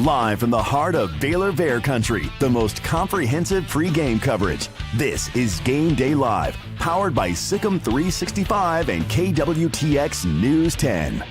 Live from the heart of Baylor Bear Country, the most comprehensive pregame coverage. This is Game Day Live, powered by Sikkim 365 and KWTX News 10.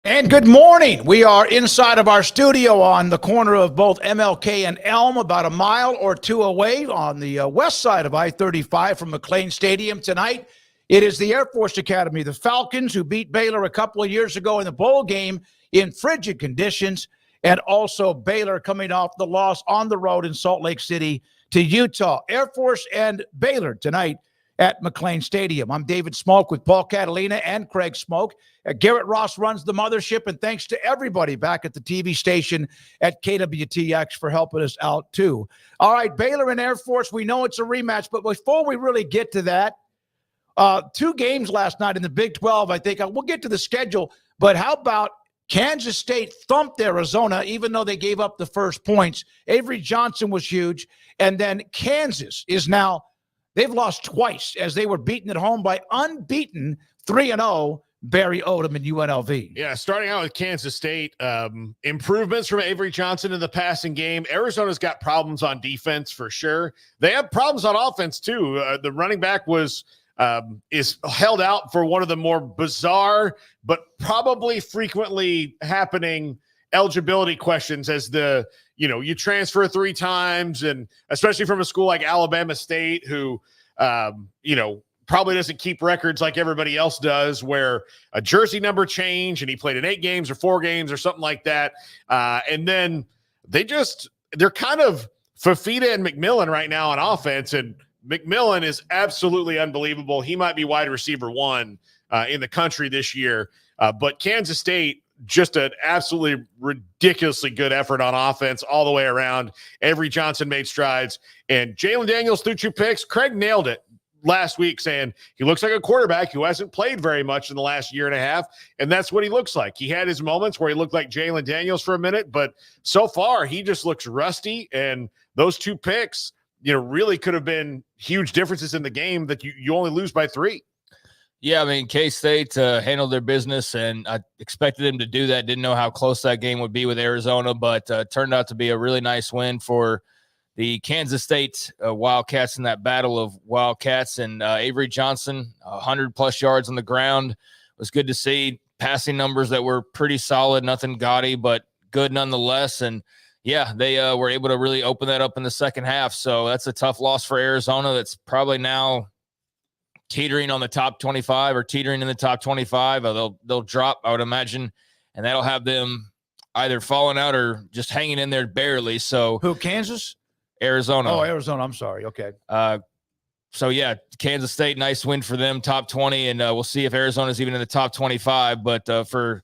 And good morning. We are inside of our studio on the corner of both MLK and Elm, about a mile or two away on the west side of I-35 from McLean Stadium tonight. It is the Air Force Academy, the Falcons, who beat Baylor a couple of years ago in the bowl game in frigid conditions, and also Baylor coming off the loss on the road in Salt Lake City to Utah. Air Force and Baylor tonight at McLean Stadium. I'm David Smoak with Paul Catalina and Craig Smoak. Garrett Ross runs the mothership, and thanks to everybody back at the TV station at KWTX for helping us out too. All right, Baylor and Air Force, we know it's a rematch, but before we really get to that, 2 games last night in the Big 12, I think. We'll get to the schedule, but how about Kansas State thumped Arizona, even though they gave up the first points. Avery Johnson was huge, and then Kansas is now, they've lost twice as they were beaten at home by unbeaten 3-0 Barry Odom and UNLV. Yeah, starting out with Kansas State, improvements from Avery Johnson in the passing game. Arizona's got problems on defense for sure. They have problems on offense too. The running back is held out for one of the more bizarre but probably frequently happening eligibility questions as you transfer 3 times, and especially from a school like Alabama State who probably doesn't keep records like everybody else does, where a jersey number change and he played in 8 games or 4 games or something like that. And then they're kind of Fafita and McMillan right now on offense, and McMillan is absolutely unbelievable. He might be wide receiver 1 in the country this year. But Kansas State, just an absolutely ridiculously good effort on offense all the way around. Avery Johnson made strides, and Jalen Daniels threw 2 picks. Craig nailed it last week, saying he looks like a quarterback who hasn't played very much in the last year and a half, and that's what he looks like. He had his moments where he looked like Jalen Daniels for a minute, but so far he just looks rusty, and those 2 picks really could have been huge differences in the game that you only lose by 3. Yeah, I mean, K-State handled their business, and I expected them to do that. Didn't know how close that game would be with Arizona, but turned out to be a really nice win for the Kansas State Wildcats in that battle of Wildcats. And Avery Johnson, 100-plus yards on the ground. It was good to see. Passing numbers that were pretty solid, nothing gaudy, but good nonetheless. And yeah, they were able to really open that up in the second half. So that's a tough loss for Arizona. That's probably now teetering on the top 25 or teetering in the top 25. They'll drop, I would imagine, and that'll have them either falling out or just hanging in there barely. So who, Kansas? Arizona. Oh, Arizona. I'm sorry. Okay. So yeah, Kansas State, nice win for them, top 20, and we'll see if Arizona's even in the top 25. But for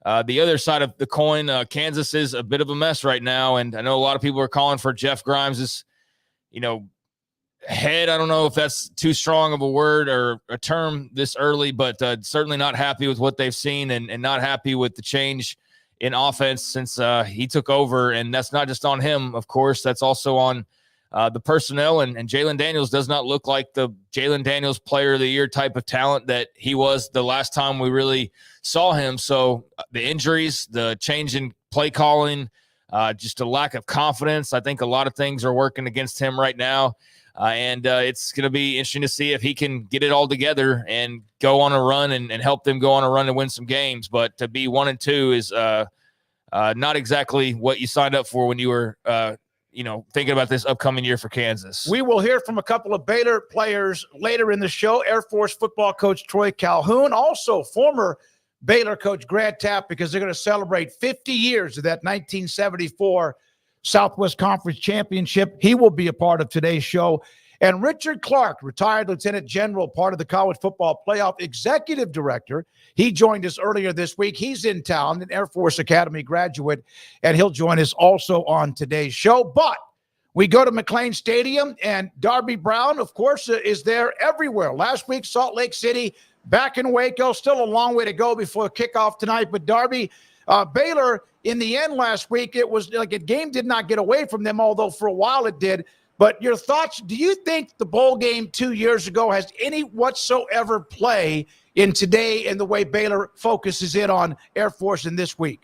the other side of the coin, Kansas is a bit of a mess right now, and I know a lot of people are calling for Jeff Grimes' head. I don't know if that's too strong of a word or a term this early, but certainly not happy with what they've seen, and not happy with the change in offense since he took over. And that's not just on him, of course. That's also on the personnel, and Jalen Daniels does not look like the Jalen Daniels player of the year type of talent that he was the last time we really saw him. So the injuries, the change in play calling, just a lack of confidence. I think a lot of things are working against him right now. And it's going to be interesting to see if he can get it all together and go on a run and help them go on a run and win some games. But to be 1-2 is not exactly what you signed up for when you were, thinking about this upcoming year for Kansas. We will hear from a couple of Baylor players later in the show. Air Force football coach Troy Calhoun, also former Baylor coach Grant Tapp, because they're going to celebrate 50 years of that 1974 Southwest Conference Championship. He will be a part of today's show. And Richard Clark, retired lieutenant general, part of the College Football Playoff executive director. He joined us earlier this week. He's in town, an Air Force Academy graduate, and he'll join us also on today's show. But we go to McLean Stadium, and Darby Brown, of course, is there everywhere. Last week, Salt Lake City, back in Waco. Still a long way to go before kickoff tonight. But Darby, Baylor, in the end last week, it was like a game did not get away from them, although for a while it did. But your thoughts, do you think the bowl game 2 years ago has any whatsoever play in today and the way Baylor focuses in on Air Force in this week?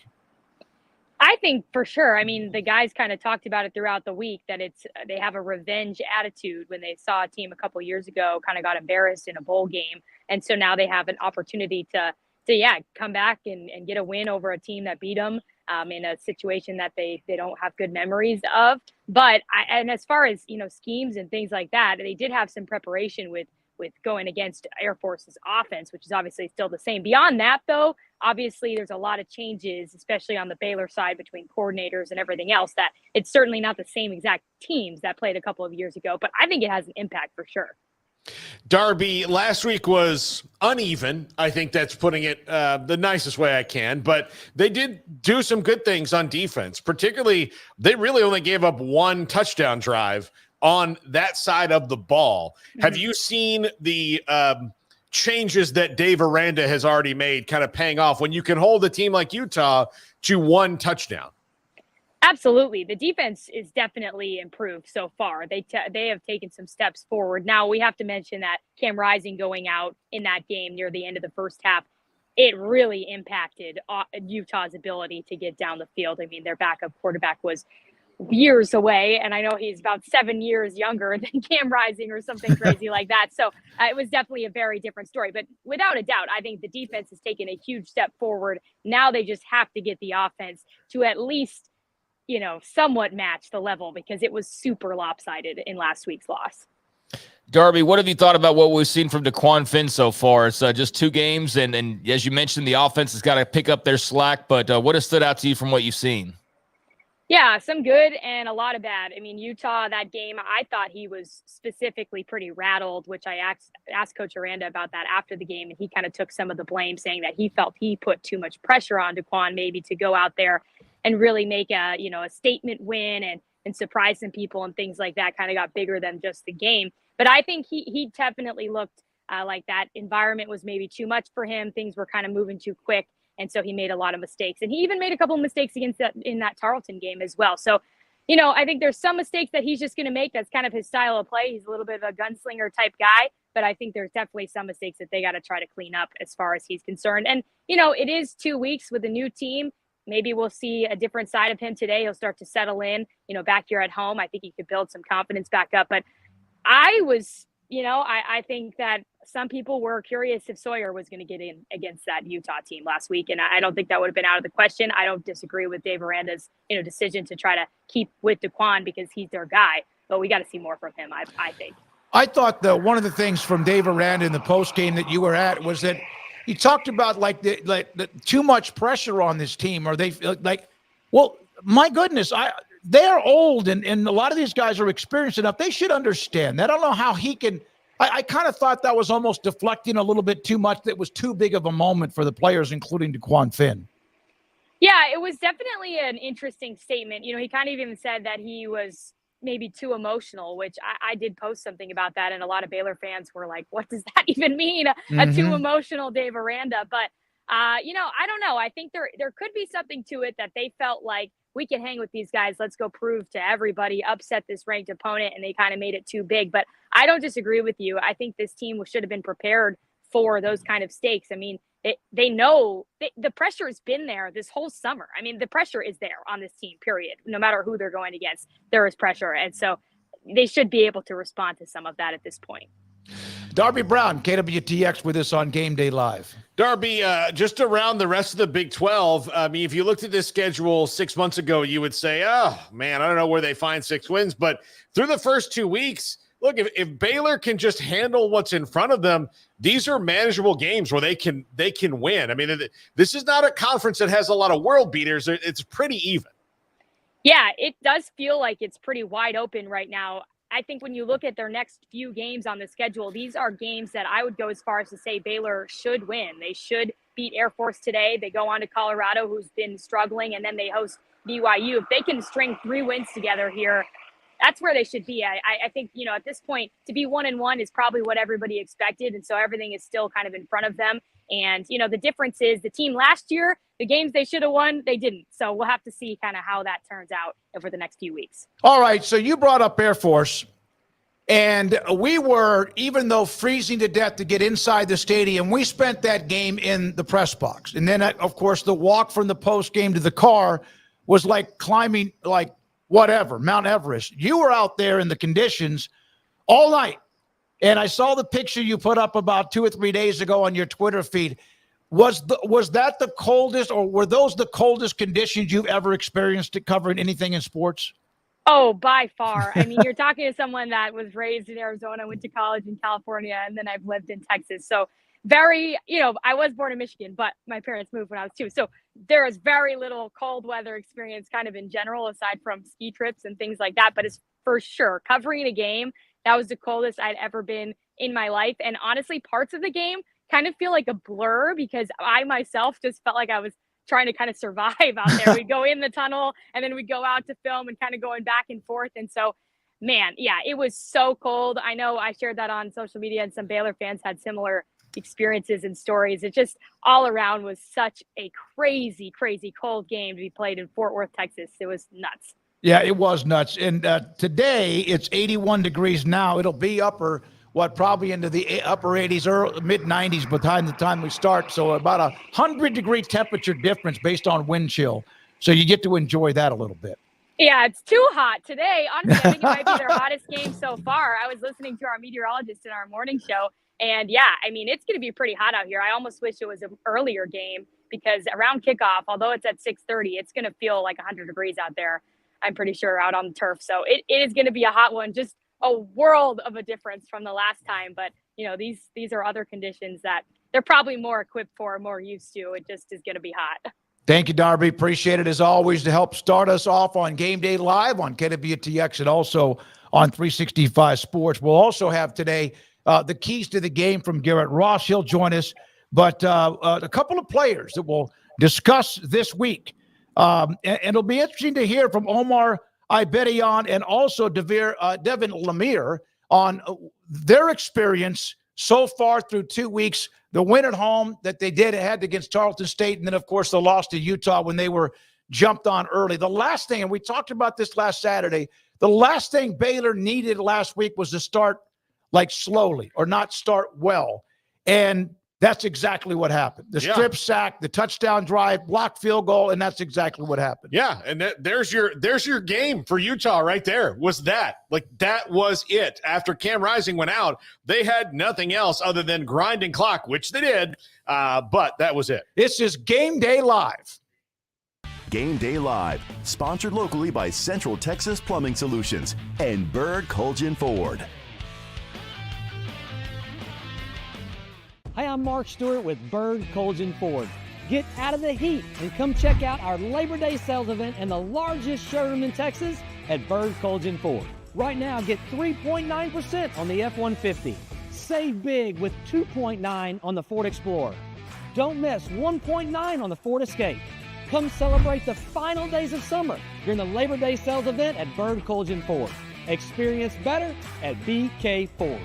I think for sure. I mean, the guys kind of talked about it throughout the week that they have a revenge attitude when they saw a team a couple years ago kind of got embarrassed in a bowl game. And so now they have an opportunity to come back and get a win over a team that beat them in a situation that they don't have good memories of. But and as far as, schemes and things like that, they did have some preparation with going against Air Force's offense, which is obviously still the same. Beyond that, though, obviously there's a lot of changes, especially on the Baylor side between coordinators and everything else, that it's certainly not the same exact teams that played a couple of years ago, but I think it has an impact for sure. Darby, last week was uneven. I think that's putting it the nicest way I can, but they did do some good things on defense. Particularly, they really only gave up one touchdown drive on that side of the ball. Mm-hmm. Have you seen the changes that Dave Aranda has already made kind of paying off when you can hold a team like Utah to one touchdown? Absolutely. The defense is definitely improved so far. They have taken some steps forward. Now, we have to mention that Cam Rising going out in that game near the end of the first half, it really impacted Utah's ability to get down the field. I mean, their backup quarterback was years away, and I know he's about 7 years younger than Cam Rising or something crazy like that. So it was definitely a very different story. But without a doubt, I think the defense has taken a huge step forward. Now they just have to get the offense to at least somewhat match the level, because it was super lopsided in last week's loss. Darby, what have you thought about what we've seen from DeQuan Finn so far? It's just 2 games, and as you mentioned, the offense has got to pick up their slack, but what has stood out to you from what you've seen? Yeah, some good and a lot of bad. I mean, Utah, that game, I thought he was specifically pretty rattled, which I asked Coach Aranda about that after the game, and he kind of took some of the blame, saying that he felt he put too much pressure on DeQuan maybe to go out there and really make a statement win and surprise some people, and things like that kind of got bigger than just the game. But I think he definitely looked like that environment was maybe too much for him. Things were kind of moving too quick. And so he made a lot of mistakes, and he even made a couple of mistakes in that Tarleton game as well. So, I think there's some mistakes that he's just going to make. That's kind of his style of play. He's a little bit of a gunslinger type guy, but I think there's definitely some mistakes that they got to try to clean up as far as he's concerned. And, it is 2 weeks with a new team. Maybe we'll see a different side of him today. He'll start to settle in, back here at home. I think he could build some confidence back up. But I think that some people were curious if Sawyer was going to get in against that Utah team last week. And I don't think that would have been out of the question. I don't disagree with Dave Aranda's, decision to try to keep with DeQuan because he's their guy. But we got to see more from him, I think. I thought that one of the things from Dave Aranda in the post game that you were at was that he talked about the too much pressure on this team. Or they well, my goodness, they're old and a lot of these guys are experienced enough. They should understand that. I don't know how he can. I kind of thought that was almost deflecting a little bit too much. That was too big of a moment for the players, including DeQuan Finn. Yeah, it was definitely an interesting statement. He kind of even said that he was maybe too emotional, which I did post something about that. And a lot of Baylor fans were like, what does that even mean? A too emotional Dave Aranda. But, I don't know. I think there could be something to it that they felt like, we can hang with these guys. Let's go prove to everybody, upset this ranked opponent. And they kind of made it too big. But I don't disagree with you. I think this team should have been prepared for those kind of stakes. I mean, they know the pressure has been there this whole summer. I mean, the pressure is there on this team, period. No matter who they're going against, there is pressure. And so they should be able to respond to some of that at this point. Darby Brown, KWTX, with us on Game Day Live. Darby, just around the rest of the Big 12, I mean, if you looked at this schedule 6 months ago, you would say, oh, man, I don't know where they find 6 wins. But through the first 2 weeks, look, if Baylor can just handle what's in front of them, these are manageable games where they can win. I mean, this is not a conference that has a lot of world beaters. It's pretty even. Yeah, it does feel like it's pretty wide open right now. I think when you look at their next few games on the schedule, these are games that I would go as far as to say Baylor should win. They should beat Air Force today. They go on to Colorado, who's been struggling, and then they host BYU. If they can string 3 wins together here, that's where they should be. I think, at this point, to be 1-1 is probably what everybody expected. And so everything is still kind of in front of them. And, the difference is the team last year, the games they should have won, they didn't. So we'll have to see kind of how that turns out over the next few weeks. All right. So you brought up Air Force. And we were, even though freezing to death to get inside the stadium, we spent that game in the press box. And then, of course, the walk from the post game to the car was like climbing, like whatever, Mount Everest. You were out there in the conditions all night. And I saw the picture you put up about 2 or 3 days ago on your Twitter feed. Was that the coldest, or were those the coldest conditions you've ever experienced covering anything in sports? Oh, by far. I mean, you're talking to someone that was raised in Arizona, went to college in California, and then I've lived in Texas. So very, I was born in Michigan, but my parents moved when I was 2. So there is very little cold weather experience kind of in general, aside from ski trips and things like that. But it's for sure covering a game, that was the coldest I'd ever been in my life. And honestly, parts of the game kind of feel like a blur because I myself just felt like I was trying to kind of survive out there. We'd go in the tunnel and then we'd go out to film and kind of going back and forth. And so, man, yeah, it was so cold. I know I shared that on social media and some Baylor fans had similar experiences and stories. It just all around was such a crazy, crazy cold game to be played in Fort Worth, Texas. It was nuts. Yeah, it was nuts. And today it's 81 degrees now. It'll be probably into the upper 80s or mid 90s by the time we start. So about 100-degree temperature difference based on wind chill. So you get to enjoy that a little bit. Yeah, it's too hot today. Honestly, I think it might be their hottest game so far. I was listening to our meteorologist in our morning show, and yeah, I mean, it's going to be pretty hot out here. I almost wish it was an earlier game because around kickoff, although it's at 6:30, it's going to feel like 100 degrees out there, I'm pretty sure, out on the turf. So it is going to be a hot one, just a world of a difference from the last time. But, these are other conditions that they're probably more equipped for, more used to. It just is going to be hot. Thank you, Darby. Appreciate it as always to help start us off on Game Day Live on KWTX and also on 365 Sports. We'll also have today the keys to the game from Garrett Ross. He'll join us. But a couple of players that we'll discuss this week. And it'll be interesting to hear from Omar Ibedian and also Devin Lemire on their experience so far through 2 weeks. The win at home that they had against Tarleton State, and then, of course, the loss to Utah when they were jumped on early. The last thing, and we talked about this last Saturday, the last thing Baylor needed last week was to start like slowly or not start well. And that's exactly what happened. The strip sack, the touchdown drive, blocked field goal, and that's exactly what happened. Yeah, and there's your game for Utah right there. That was it. After Cam Rising went out, they had nothing else other than grind and clock, which they did, but that was it. This is Game Day Live. Game Day Live, sponsored locally by Central Texas Plumbing Solutions and Bird Colgin Ford. Hi, I'm Mark Stewart with Bird Colgin Ford. Get out of the heat and come check out our Labor Day sales event in the largest showroom in Texas at Bird Colgin Ford. Right now, get 3.9% on the F-150. Save big with 2.9 on the Ford Explorer. Don't miss 1.9 on the Ford Escape. Come celebrate the final days of summer during the Labor Day sales event at Bird Colgin Ford. Experience better at BK Ford.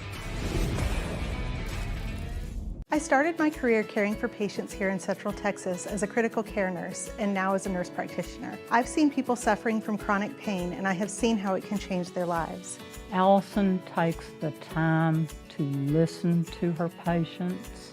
I started my career caring for patients here in Central Texas as a critical care nurse and now as a nurse practitioner. I've seen people suffering from chronic pain and I have seen how it can change their lives. Allison takes the time to listen to her patients.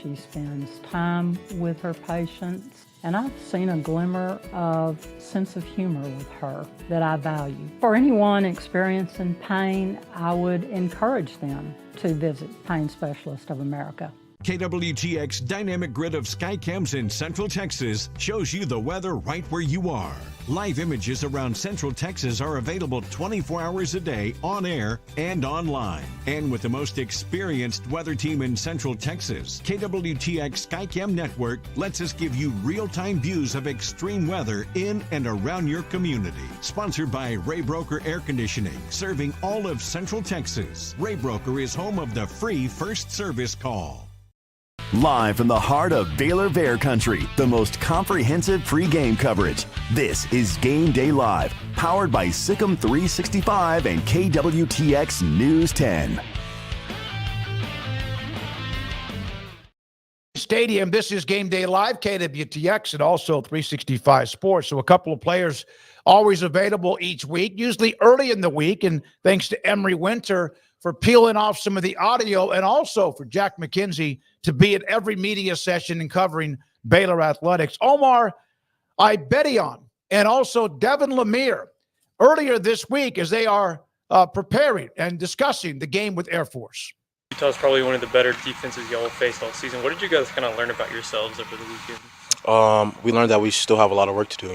She spends time with her patients, and I've seen a glimmer of sense of humor with her that I value. For anyone experiencing pain, I would encourage them to visit Pain Specialist of America. KWTX Dynamic Grid of Skycams in Central Texas shows you the weather right where you are. Live images around Central Texas are available 24 hours a day on air and online. And with the most experienced weather team in Central Texas, KWTX Skycam Network lets us give you real-time views of extreme weather in and around your community. Sponsored by Ray Broker Air Conditioning, serving all of Central Texas. Ray Broker is home of the free first service call. Live from the heart of Baylor Bear Country, the most comprehensive pregame coverage. This is Game Day Live, powered by Sikkim 365 and KWTX News 10. Stadium. This is Game Day Live, KWTX, and also 365 Sports. So a couple of players always available each week, usually early in the week. And thanks to Emery Winter for peeling off some of the audio, and also for Jack McKenzie to be at every media session and covering Baylor athletics. Omar Ibedion and also Devin Lemire earlier this week as they are preparing and discussing the game with Air Force. Utah's probably one of the better defenses y'all faced all season. What did you guys kind of learn about yourselves over the weekend? We learned that we still have a lot of work to do,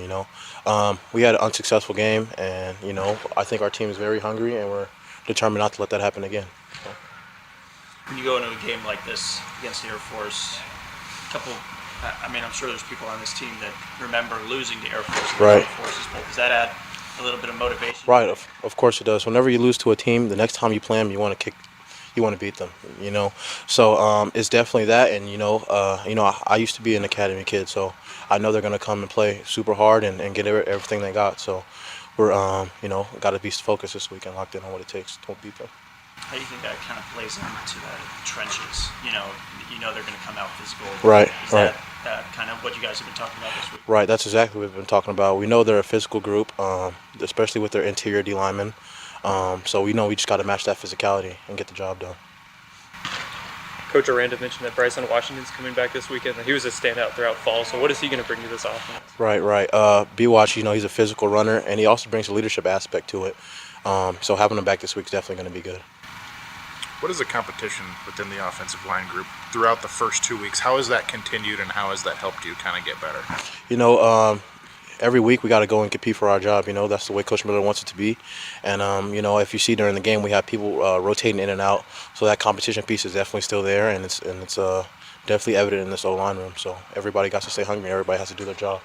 We had an unsuccessful game, and, I think our team is very hungry, and we're determined not to let that happen again. So. When you go into a game like this against the Air Force, I'm sure there's people on this team that remember losing to Air Force. Right. Air Forces, but does that add a little bit of motivation? Right, of course it does. Whenever you lose to a team, the next time you play them, you want to beat them, So it's definitely that, and I used to be an academy kid, so I know they're gonna come and play super hard and get everything they got. So we're got to be focused this week and locked in on what it takes to beat them. How do you think that kind of plays into the trenches? They're gonna come out physical. Right. Is that kind of what you guys have been talking about this week? Right, that's exactly what we've been talking about. We know they're a physical group, especially with their interior D linemen. So we know we just got to match that physicality and get the job done. Coach Aranda mentioned that Bryson Washington's coming back this weekend. He was a standout throughout fall. So what is he going to bring to this offense? Right. B-Watch, he's a physical runner, and he also brings a leadership aspect to it. So having him back this week is definitely going to be good. What is the competition within the offensive line group throughout the first 2 weeks? How has that continued, and how has that helped you kind of get better? Every week we got to go and compete for our job. That's the way Coach Miller wants it to be. And, if you see during the game, we have people rotating in and out. So that competition piece is definitely still there, and it's definitely evident in this O-line room. So everybody got to stay hungry. Everybody has to do their job.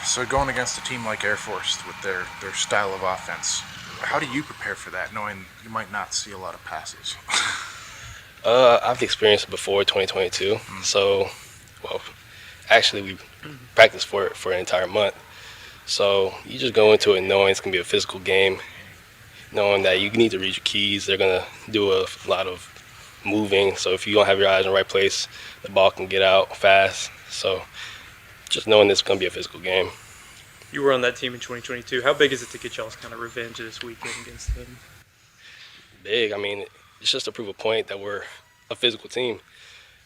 So going against a team like Air Force with their style of offense, how do you prepare for that, knowing you might not see a lot of passes? I've experienced it before 2022. So, actually we practiced for it for an entire month. So you just go into it knowing it's going to be a physical game, knowing that you need to read your keys. They're going to do a lot of moving. So if you don't have your eyes in the right place, the ball can get out fast. So just knowing it's going to be a physical game. You were on that team in 2022. How big is it to get y'all's kind of revenge this weekend against them? Big. It's just to prove a point that we're a physical team.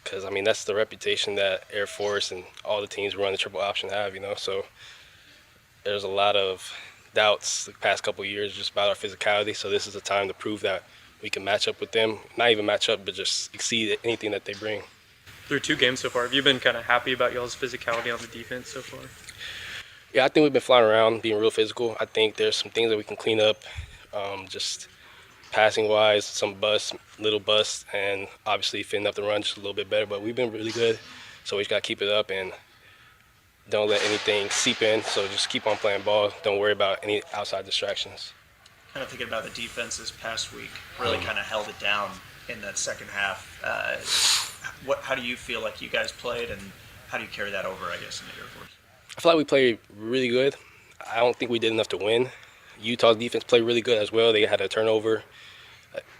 Because, that's the reputation that Air Force and all the teams who run the triple option have, So there's a lot of doubts the past couple of years just about our physicality. So this is a time to prove that we can match up with them. Not even match up, but just exceed anything that they bring. Through 2 games so far, have you been kind of happy about y'all's physicality on the defense so far? Yeah, I think we've been flying around, being real physical. I think there's some things that we can clean up, just passing-wise, some little busts, and obviously fitting up the run just a little bit better. But we've been really good, so we just got to keep it up and don't let anything seep in. So just keep on playing ball. Don't worry about any outside distractions. Kind of thinking about the defense this past week, really kind of held it down in that second half. How do you feel like you guys played, and how do you carry that over, I guess, in the Air Force? I feel like we played really good. I don't think we did enough to win. Utah's defense played really good as well. They had a turnover.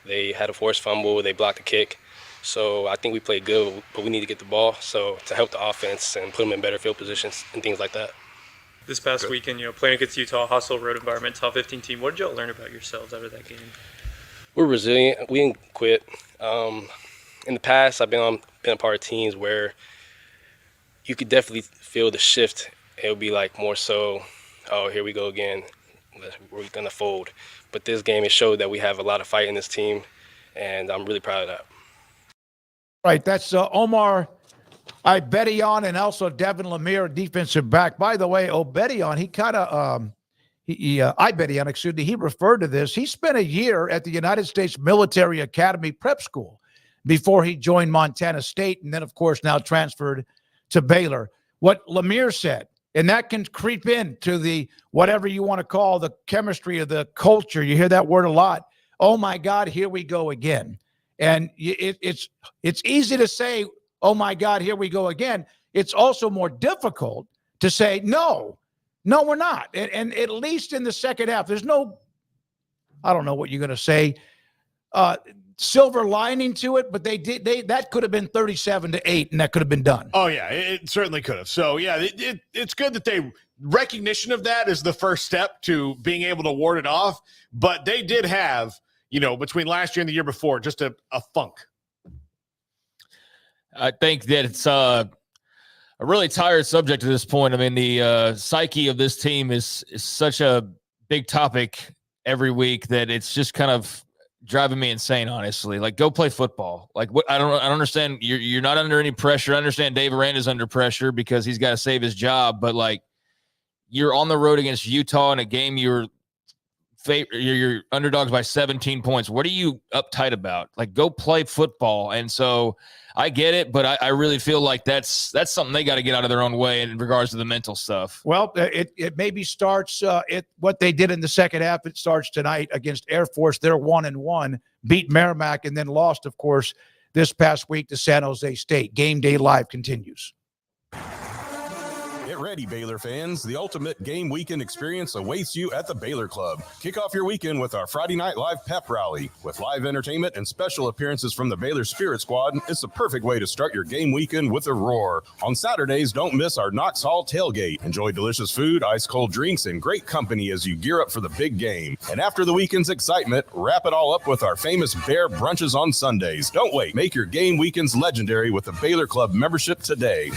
They had a forced fumble. They blocked a kick. So I think we played good, but we need to get the ball to help the offense and put them in better field positions and things like that. This past weekend, playing against Utah, hostile road environment, top 15 team, what did y'all learn about yourselves out of that game? We're resilient. We didn't quit. In the past, I've been a part of teams where you could definitely feel the shift. It would be like more so, oh, here we go again. We're going to fold. But this game, it showed that we have a lot of fight in this team, and I'm really proud of that. Right, that's Omar Ibedion and also Devin Lemire, defensive back. By the way, Ibedion, he referred to this. He spent a year at the United States Military Academy Prep School before he joined Montana State, and then, of course, now transferred to Baylor. What Lemire said, and that can creep into the whatever you want to call the chemistry of the culture. You hear that word a lot. Oh, my God, here we go again. And it's easy to say, oh, my God, here we go again. It's also more difficult to say, no, we're not. And at least in the second half, there's no, I don't know what you're going to say. silver lining to it, but that could have been 37-8, and that could have been done. Oh yeah, it certainly could have. So yeah, it's good that recognition of that is the first step to being able to ward it off. But they did have, between last year and the year before, just a funk. I think that it's a really tired subject at this point. I mean, the psyche of this team is such a big topic every week that it's just kind of driving me insane, honestly. Like, go play football. Like, what? I don't understand. You're not under any pressure. I understand Dave Aranda's under pressure because he's got to save his job, but like, you're on the road against Utah in a game you're underdogs by 17 points. What are you uptight about? Like, go play football. And so I get it, but I really feel like that's something they got to get out of their own way in regards to the mental stuff. Well, it maybe starts what they did in the second half. It starts tonight against Air Force. They're 1-1, beat Merrimack, and then lost, of course, this past week to San Jose State. Game Day Live continues. Get ready, Baylor fans. The ultimate game weekend experience awaits you at the Baylor Club. Kick off your weekend with our Friday Night Live pep rally. With live entertainment and special appearances from the Baylor Spirit Squad, it's the perfect way to start your game weekend with a roar. On Saturdays, don't miss our Knox Hall tailgate. Enjoy delicious food, ice-cold drinks, and great company as you gear up for the big game. And after the weekend's excitement, wrap it all up with our famous Bear brunches on Sundays. Don't wait. Make your game weekends legendary with the Baylor Club membership today.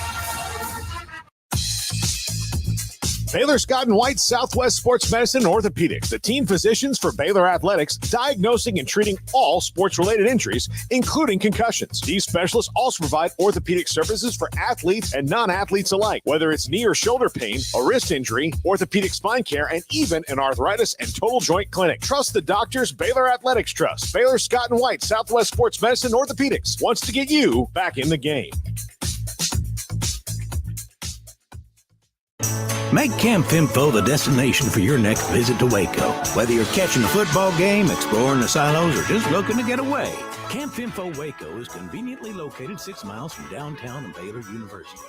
Baylor Scott & White Southwest Sports Medicine and Orthopedics, the team physicians for Baylor Athletics, diagnosing and treating all sports-related injuries, including concussions. These specialists also provide orthopedic services for athletes and non-athletes alike, whether it's knee or shoulder pain, a wrist injury, orthopedic spine care, and even an arthritis and total joint clinic. Trust the doctors Baylor Athletics trust. Baylor Scott & White Southwest Sports Medicine and Orthopedics wants to get you back in the game. Make Camp Finfo the destination for your next visit to Waco. Whether you're catching a football game, exploring the silos, or just looking to get away, Camp Finfo Waco is conveniently located 6 miles from downtown and Baylor University.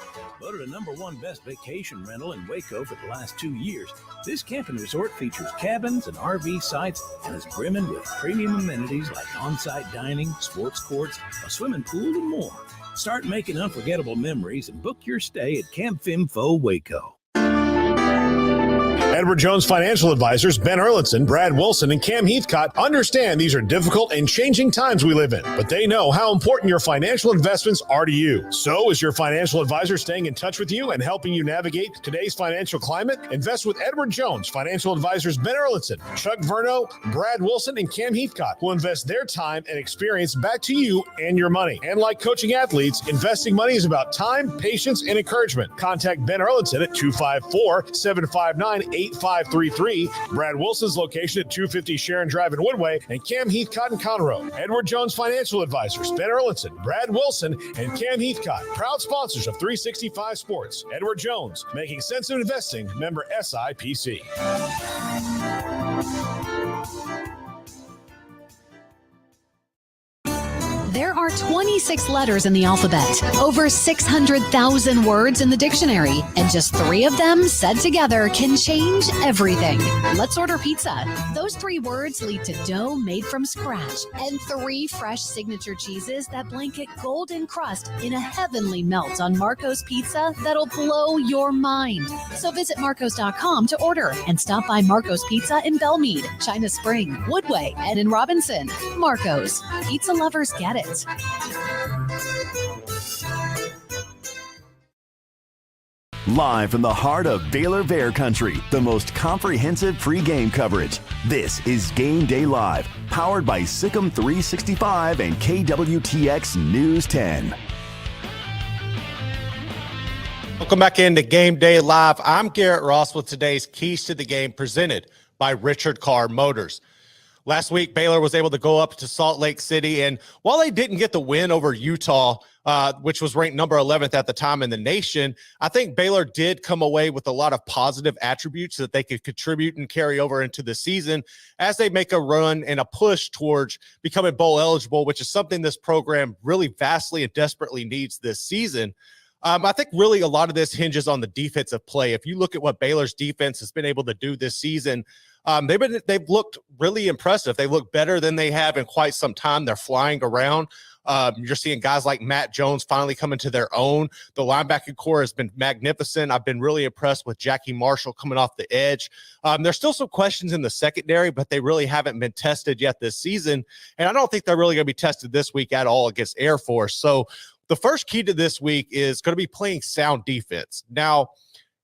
Voted the #1 best vacation rental in Waco for the last 2 years, this camping resort features cabins and RV sites and is brimming with premium amenities like on-site dining, sports courts, a swimming pool, and more. Start making unforgettable memories and book your stay at Camp Finfo Waco. Edward Jones Financial Advisors Ben Erlinson, Brad Wilson, and Cam Heathcott understand these are difficult and changing times we live in, but they know how important your financial investments are to you. So is your financial advisor staying in touch with you and helping you navigate today's financial climate? Invest with Edward Jones Financial Advisors Ben Erlinson, Chuck Verno, Brad Wilson, and Cam Heathcott, who invest their time and experience back to you and your money. And like coaching athletes, investing money is about time, patience, and encouragement. Contact Ben Erlinson at 254-759-8533. Brad Wilson's location at 250 Sharon Drive in Woodway, and Cam Heathcott in Conroe. Edward Jones Financial Advisors, Ben Erlinson, Brad Wilson, and Cam Heathcott, proud sponsors of 365 Sports. Edward Jones, making sense of investing, member SIPC. There are 26 letters in the alphabet, over 600,000 words in the dictionary, and just 3 of them said together can change everything. Let's order pizza. Those 3 words lead to dough made from scratch and 3 fresh signature cheeses that blanket golden crust in a heavenly melt on Marco's Pizza that'll blow your mind. So visit Marcos.com to order and stop by Marco's Pizza in Belmead, China Spring, Woodway, and in Robinson. Marco's. Pizza lovers get it. Live from the heart of Baylor Bear Country, the most comprehensive pregame coverage. This is Game Day Live, powered by Sikkim 365 and KWTX News 10. Welcome back into Game Day Live. I'm Garrett Ross with today's Keys to the Game presented by Richard Carr Motors. Last week, Baylor was able to go up to Salt Lake City, and while they didn't get the win over Utah, which was ranked number 11th at the time in the nation, I think Baylor did come away with a lot of positive attributes that they could contribute and carry over into the season as they make a run and a push towards becoming bowl eligible, which is something this program really vastly and desperately needs this season. I think really a lot of this hinges on the defensive play. If you look at what Baylor's defense has been able to do this season, They've looked really impressive. They look better than they have in quite some time. They're flying around. You're seeing guys like Matt Jones finally coming to their own. The linebacking core has been magnificent. I've been really impressed with Jackie Marshall coming off the edge. There's still some questions in the secondary, but they really haven't been tested yet this season. And I don't think they're really going to be tested this week at all against Air Force. So the first key to this week is going to be playing sound defense. Now,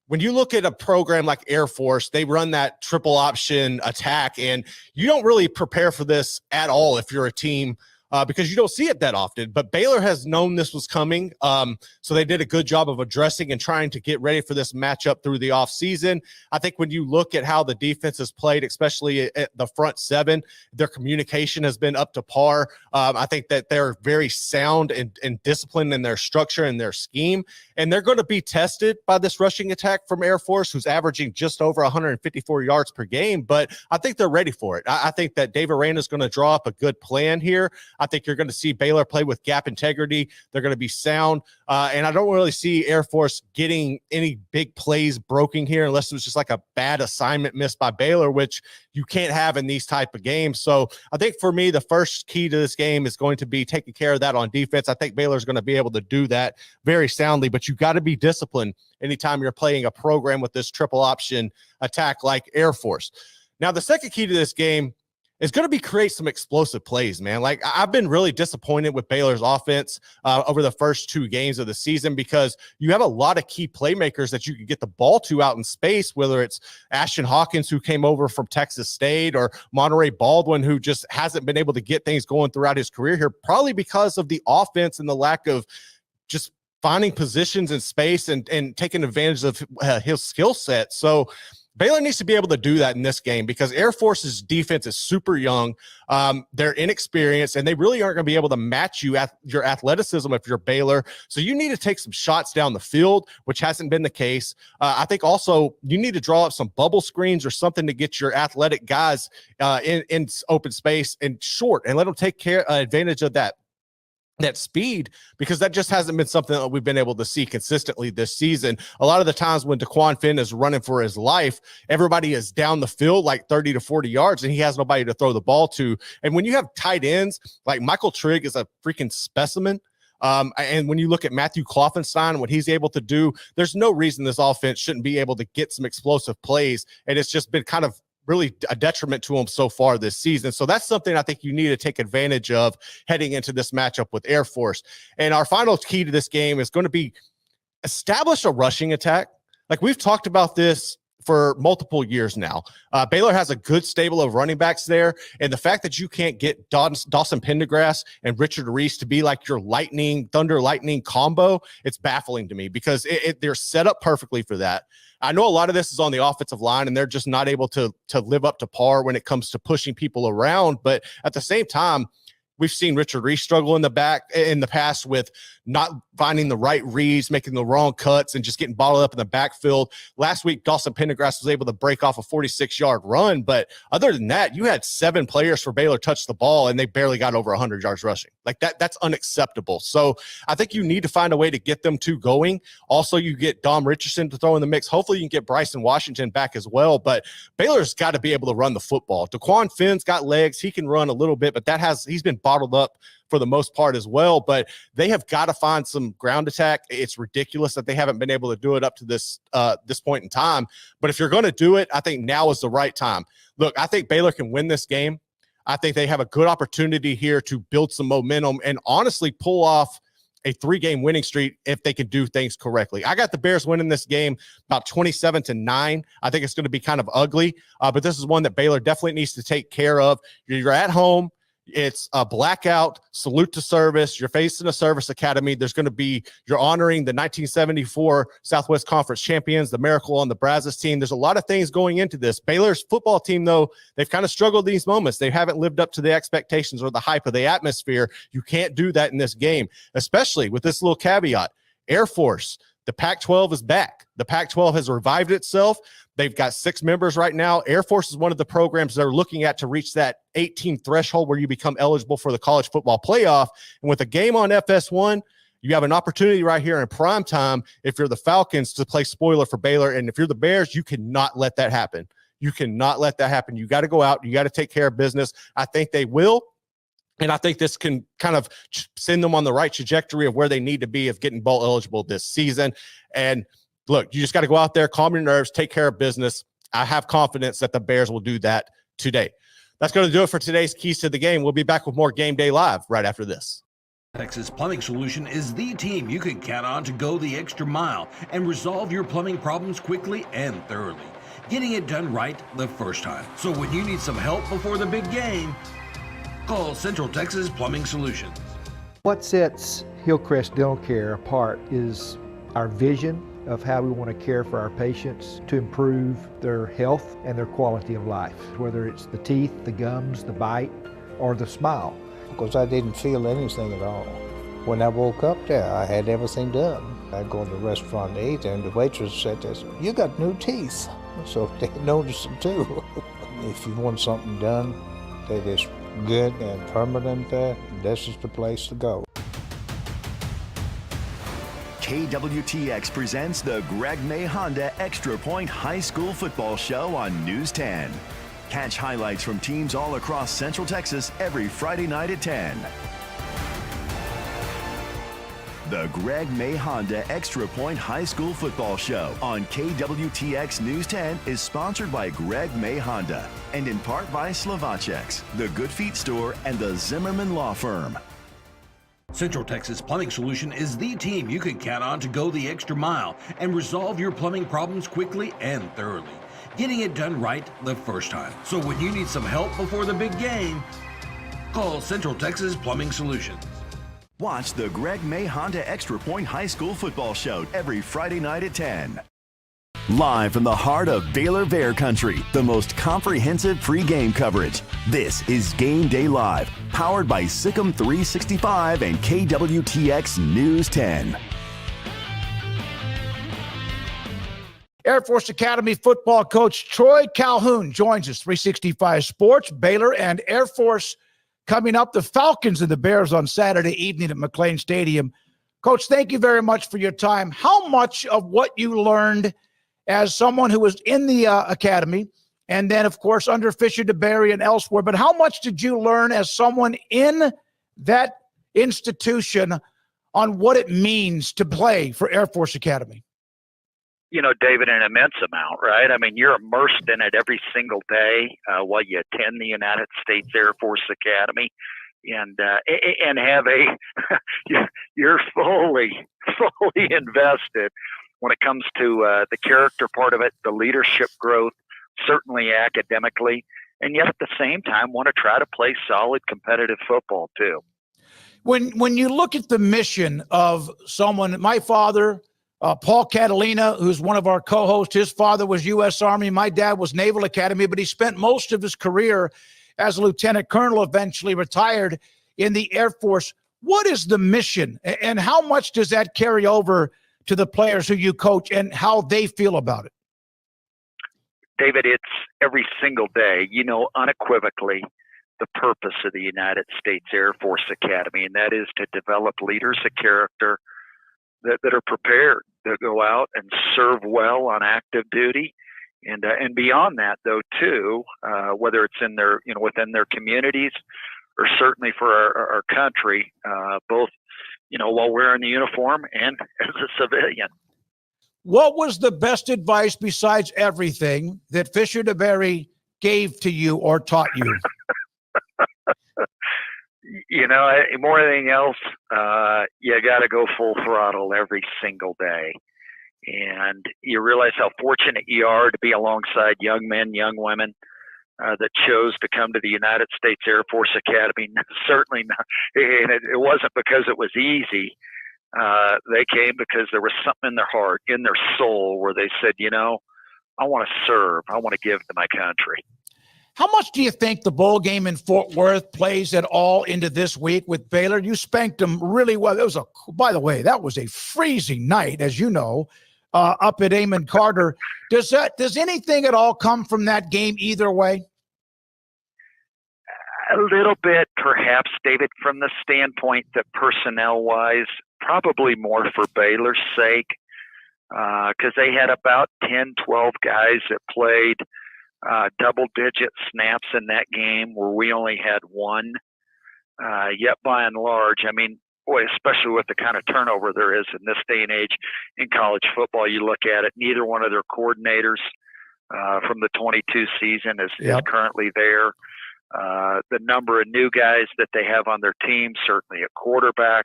when you look at a program like Air Force, they run that triple option attack, and you don't really prepare for this at all if you're a team because you don't see it that often. But Baylor has known this was coming, so they did a good job of addressing and trying to get ready for this matchup through the offseason. I think when you look at how the defense has played, especially at the front seven, their communication has been up to par. I think that they're very sound and disciplined in their structure and their scheme, and they're going to be tested by this rushing attack from Air Force, who's averaging just over 154 yards per game, but I think they're ready for it. I think that Dave Aranda is going to draw up a good plan here. I think you're going to see Baylor play with gap integrity. They're going to be sound. And I don't really see Air Force getting any big plays broken here unless it was just like a bad assignment missed by Baylor, which you can't have in these type of games. So I think for me, the first key to this game is going to be taking care of that on defense. I think Baylor's going to be able to do that very soundly, but you got to be disciplined anytime you're playing a program with this triple option attack like Air Force. Now, the second key to this game is going to be create some explosive plays, man. Like, I've been really disappointed with Baylor's offense over the first two games of the season because you have a lot of key playmakers that you can get the ball to out in space, whether it's Ashton Hawkins, who came over from Texas State, or Monterey Baldwin, who just hasn't been able to get things going throughout his career here, probably because of the offense and the lack of just finding positions in space and taking advantage of his skill set. So Baylor needs to be able to do that in this game because Air Force's defense is super young. They're inexperienced, and they really aren't going to be able to match you at your athleticism if you're Baylor. So you need to take some shots down the field, which hasn't been the case. I think also you need to draw up some bubble screens or something to get your athletic guys in open space and short and let them take advantage of that speed, because that just hasn't been something that we've been able to see consistently this season. A lot of the times when DeQuan Finn is running for his life, everybody is down the field like 30 to 40 yards and he has nobody to throw the ball to. And when you have tight ends, like Michael Trigg is a freaking specimen. And when you look at Matthew Kloffenstein, what he's able to do, there's no reason this offense shouldn't be able to get some explosive plays. And it's just been kind of really a detriment to them so far this season. So that's something I think you need to take advantage of heading into this matchup with Air Force. And our final key to this game is going to be establish a rushing attack. Like, we've talked about this for multiple years now. Baylor has a good stable of running backs there, and the fact that you can't get Dawson Pendergrass and Richard Reese to be like your thunder lightning combo, it's baffling to me because they're set up perfectly for that. I know a lot of this is on the offensive line, and they're just not able to live up to par when it comes to pushing people around. But at the same time, we've seen Richard Reese struggle in the past with not finding the right reads, making the wrong cuts, and just getting bottled up in the backfield. Last week, Dawson Pendergrass was able to break off a 46-yard run. But other than that, you had 7 players for Baylor touch the ball, and they barely got over 100 yards rushing. Like, that's unacceptable. So I think you need to find a way to get them two going. Also, you get Dom Richardson to throw in the mix. Hopefully, you can get Bryson Washington back as well. But Baylor's got to be able to run the football. DeQuan Finn's got legs. He can run a little bit, but he's been bottled up for the most part as well. But they have got to find some ground attack. It's ridiculous that they haven't been able to do it up to this point in time. But if you're going to do it, I think now is the right time. Look, I think Baylor can win this game. I think they have a good opportunity here to build some momentum and honestly pull off a 3-game winning streak if they can do things correctly. I got the Bears winning this game about 27-9. I think it's going to be kind of ugly, but this is one that Baylor definitely needs to take care of. You're at home. It's a blackout, salute to service. You're facing a service academy. You're honoring the 1974 Southwest Conference champions, the Miracle on the Brazos team. There's a lot of things going into this. Baylor's football team, though, they've kind of struggled these moments. They haven't lived up to the expectations or the hype of the atmosphere. You can't do that in this game, especially with this little caveat. Air Force, the Pac-12 is back. The Pac-12 has revived itself. They've got 6 members right now. Air Force is one of the programs they're looking at to reach that 18 threshold where you become eligible for the college football playoff. And with a game on FS1, you have an opportunity right here in prime time if you're the Falcons to play spoiler for Baylor. And if you're the Bears, you cannot let that happen. You cannot let that happen. You got to go out. You got to take care of business. I think they will. And I think this can kind of send them on the right trajectory of where they need to be of getting bowl eligible this season. And look, you just got to go out there, calm your nerves, take care of business. I have confidence that the Bears will do that today. That's going to do it for today's Keys to the Game. We'll be back with more Game Day Live right after this. Texas Plumbing Solution is the team you can count on to go the extra mile and resolve your plumbing problems quickly and thoroughly, getting it done right the first time. So when you need some help before the big game, call Central Texas Plumbing Solutions. What sets Hillcrest Dental Care apart is our vision of how we want to care for our patients to improve their health and their quality of life, whether it's the teeth, the gums, the bite, or the smile. Because I didn't feel anything at all. When I woke up there, I had everything done. I go to the restaurant to eat, and the waitress said this, "You got new teeth." So they noticed it too. If you want something done that is good and permanent there, this is the place to go. KWTX presents the Greg May Honda Extra Point High School Football Show on News 10. Catch highlights from teams all across Central Texas every Friday night at 10. The Greg May Honda Extra Point High School Football Show on KWTX News 10 is sponsored by Greg May Honda and in part by Slovacek's, the Good Feet Store, and the Zimmerman Law Firm. Central Texas Plumbing Solution is the team you can count on to go the extra mile and resolve your plumbing problems quickly and thoroughly, getting it done right the first time. So when you need some help before the big game, call Central Texas Plumbing Solutions. Watch the Greg May Honda Extra Point High School Football Show every Friday night at 10. Live from the heart of Baylor Bear Country, the most comprehensive pregame coverage. This is Game Day Live, powered by Sikkim 365 and KWTX News 10. Air Force Academy football coach Troy Calhoun joins us. 365 Sports, Baylor, and Air Force coming up. The Falcons and the Bears on Saturday evening at McLean Stadium. Coach, thank you very much for your time. How much of what you learned as someone who was in the academy and then, of course, under Fisher DeBerry and elsewhere, but how much did you learn as someone in that institution on what it means to play for Air Force Academy? You know, David, an immense amount, right? I mean, you're immersed in it every single day while you attend the United States Air Force Academy, and have you're fully invested when it comes to the character part of it, the leadership growth, certainly academically, and yet at the same time want to try to play solid competitive football too. When you look at the mission of someone, my father, Paul Catalina, who's one of our co-hosts, his father was U.S. Army. My dad was Naval Academy, but he spent most of his career as a lieutenant colonel, eventually retired in the Air Force. What is the mission, and how much does that carry over to the players who you coach and how they feel about it? David, it's every single day, you know, unequivocally the purpose of the United States Air Force Academy, and that is to develop leaders of character that are prepared to go out and serve well on active duty, and beyond that, though, too, whether it's in their, you know, within their communities or certainly for our country, both, you know, while wearing the uniform and as a civilian. What was the best advice besides everything that Fisher DeBerry gave to you or taught you? You know, more than anything else, you got to go full throttle every single day. And you realize how fortunate you are to be alongside young men, young women that chose to come to the United States Air Force Academy. Certainly not, and it wasn't because it was easy. They came because there was something in their heart, in their soul, where they said, you know, I want to serve. I want to give to my country. How much do you think the bowl game in Fort Worth plays at all into this week with Baylor? You spanked them really well. It was by the way, that was a freezing night, as you know, up at Amon Carter. Does anything at all come from that game either way? A little bit, perhaps, David, from the standpoint that personnel-wise, probably more for Baylor's sake, because they had about 10, 12 guys that played double-digit snaps in that game where we only had one. Yet by and large, I mean, boy, especially with the kind of turnover there is in this day and age in college football, you look at it, neither one of their coordinators from the 22 season is currently there. The number of new guys that they have on their team, certainly a quarterback,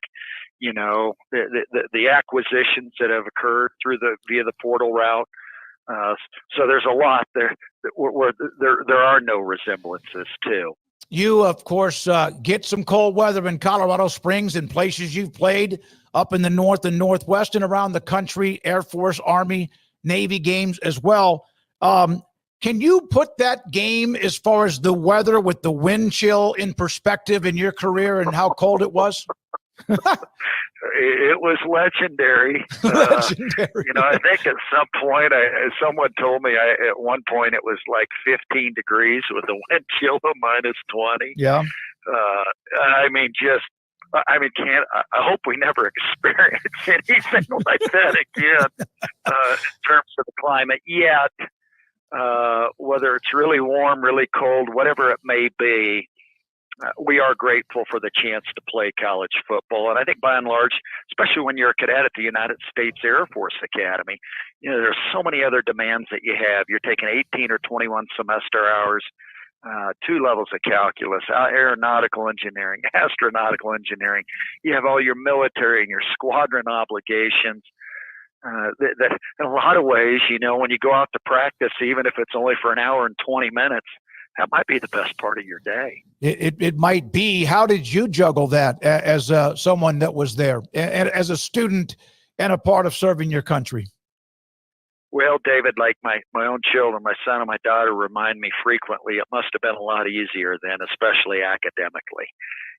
you know, the acquisitions that have occurred via the portal route. So there's a lot there where there are no resemblances too. You, of course, get some cold weather in Colorado Springs and places you've played up in the north and northwest and around the country, Air Force, Army, Navy games as well. Can you put that game as far as the weather with the wind chill in perspective in your career and how cold it was? It was legendary. Legendary. You know, I think at some point, someone told me at one point it was like 15 degrees with a wind chill of -20. Yeah. I mean, I hope we never experience anything like that again in terms of the climate yet. Whether it's really warm, really cold, whatever it may be, we are grateful for the chance to play college football. And I think by and large, especially when you're a cadet at the United States Air Force Academy, you know, there's so many other demands that you have. You're taking 18 or 21 semester hours, 2 levels of calculus, aeronautical engineering, astronautical engineering. You have all your military and your squadron obligations. That in a lot of ways, you know, when you go out to practice, even if it's only for an hour and 20 minutes, that might be the best part of your day. It might be. How did you juggle that as someone that was there and as a student and a part of serving your country? Well, David, like my own children, my son and my daughter remind me frequently, it must have been a lot easier then, especially academically.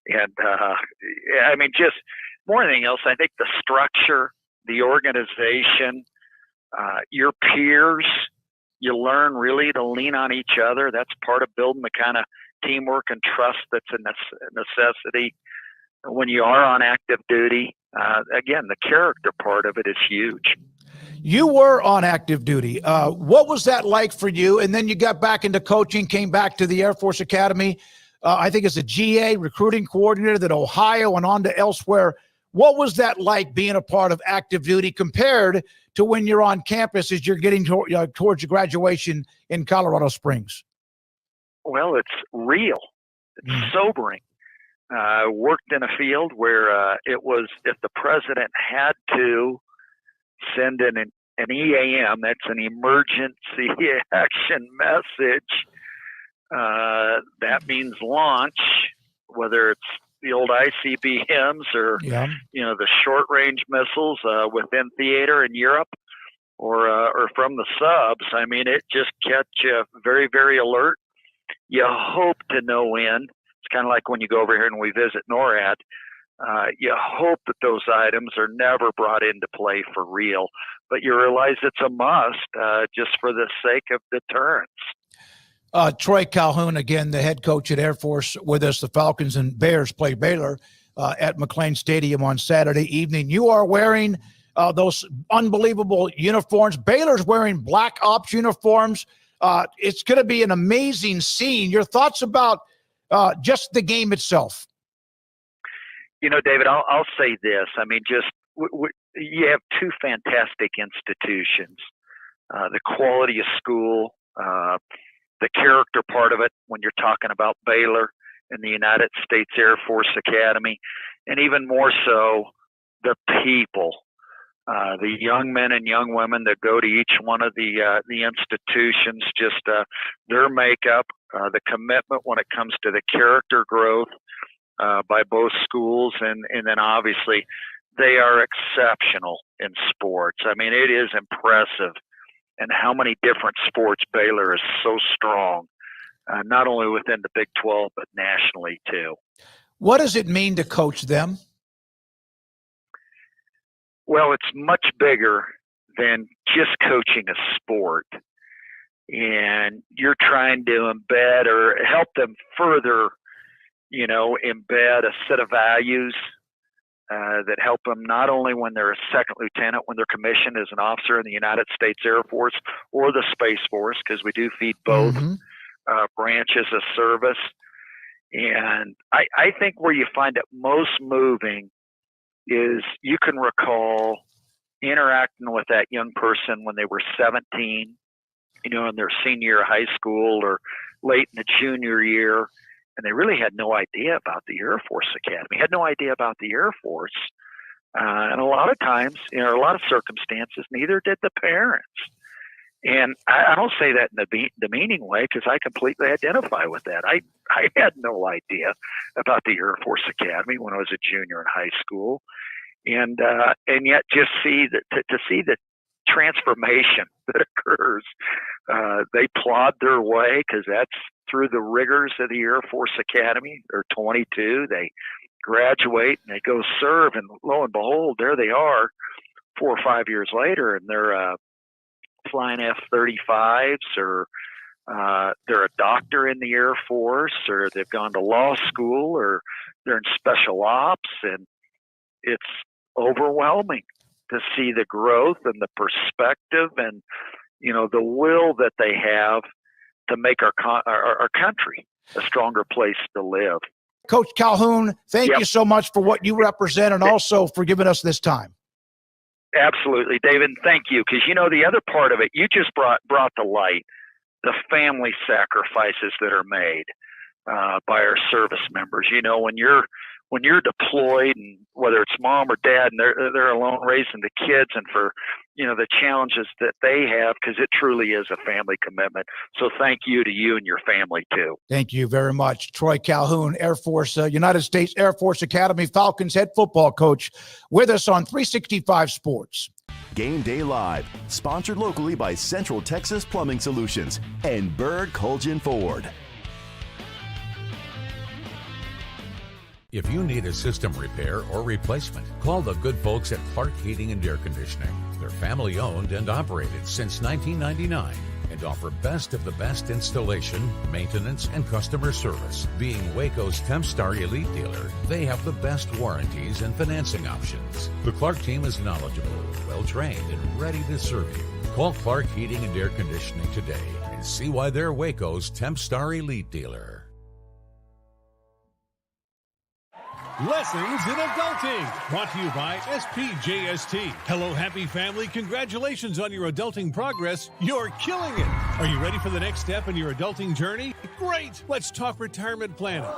And I mean, just more than anything else, I think the structure, the organization, your peers, you learn really to lean on each other. That's part of building the kind of teamwork and trust that's a necessity when you are on active duty. Again, the character part of it is huge. You were on active duty. What was that like for you? And then you got back into coaching, came back to the Air Force Academy. I think as a GA, recruiting coordinator, then Ohio and on to elsewhere. What was that like being a part of active duty compared to when you're on campus as you're getting towards your graduation in Colorado Springs? Well, it's real. It's sobering. Worked in a field where it was, if the president had to send in an EAM, that's an emergency action message, that means launch, whether it's the old ICBMs or, you know, the short-range missiles within theater in Europe or from the subs. I mean, it just kept you very, very alert. You hope to know when. It's kind of like when you go over here and we visit NORAD. You hope that those items are never brought into play for real, but you realize it's a must just for the sake of deterrence. Troy Calhoun, again, the head coach at Air Force with us. The Falcons and Bears play Baylor at McLean Stadium on Saturday evening. You are wearing those unbelievable uniforms. Baylor's wearing Black Ops uniforms. It's going to be an amazing scene. Your thoughts about just the game itself? You know, David, I'll say this. I mean, just you have two fantastic institutions. The quality of school, the character part of it when you're talking about Baylor and the United States Air Force Academy, and even more so, the people, the young men and young women that go to each one of the institutions, just their makeup, the commitment when it comes to the character growth by both schools, and then obviously they are exceptional in sports. I mean, it is impressive. And how many different sports Baylor is so strong, not only within the Big 12, but nationally too. What does it mean to coach them? Well, it's much bigger than just coaching a sport. And you're trying to embed or help them further, you know, embed a set of values, that help them not only when they're a second lieutenant, when they're commissioned as an officer in the United States Air Force or the Space Force, because we do feed both branches of service. And I think where you find it most moving is you can recall interacting with that young person when they were 17, in their senior year of high school or late in the junior year, and they really had no idea about the Air Force Academy, had no idea about the Air Force. And a lot of times, a lot of circumstances, neither did the parents. And I don't say that in a demeaning way, because I completely identify with that. I had no idea about the Air Force Academy when I was a junior in high school. And yet just to see the transformation that occurs, they plod their way, because that's through the rigors of the Air Force Academy. They're 22, they graduate and they go serve, and lo and behold, there they are 4 or 5 years later, and they're flying F-35s, or they're a doctor in the Air Force, or they've gone to law school, or they're in special ops, and it's overwhelming to see the growth and the perspective and, the will that they have to make our country a stronger place to live. Coach Calhoun, thank you so much for what you represent, and also for giving us this time. Absolutely, David. Thank you. Because, the other part of it, you just brought to light the family sacrifices that are made by our service members. When you're deployed, and whether it's mom or dad, and they're alone raising the kids, and for the challenges that they have, because it truly is a family commitment. So thank you to you and your family too. Thank you very much. Troy Calhoun, Air Force, United States Air Force Academy Falcons head football coach, with us on 365 Sports. Game Day Live, sponsored locally by Central Texas Plumbing Solutions and Bird Colgin Ford. If you need a system repair or replacement, call the good folks at Clark Heating and Air Conditioning. They're family owned and operated since 1999 and offer best of the best installation, maintenance, and customer service. Being Waco's Tempstar Elite dealer, they have the best warranties and financing options. The Clark team is knowledgeable, well-trained, and ready to serve you. Call Clark Heating and Air Conditioning today and see why they're Waco's Tempstar Elite dealer. Lessons in Adulting, brought to you by SPJST. Hello, happy family. Congratulations on your adulting progress. You're killing it. Are you ready for the next step in your adulting journey? Great. Let's talk retirement planning.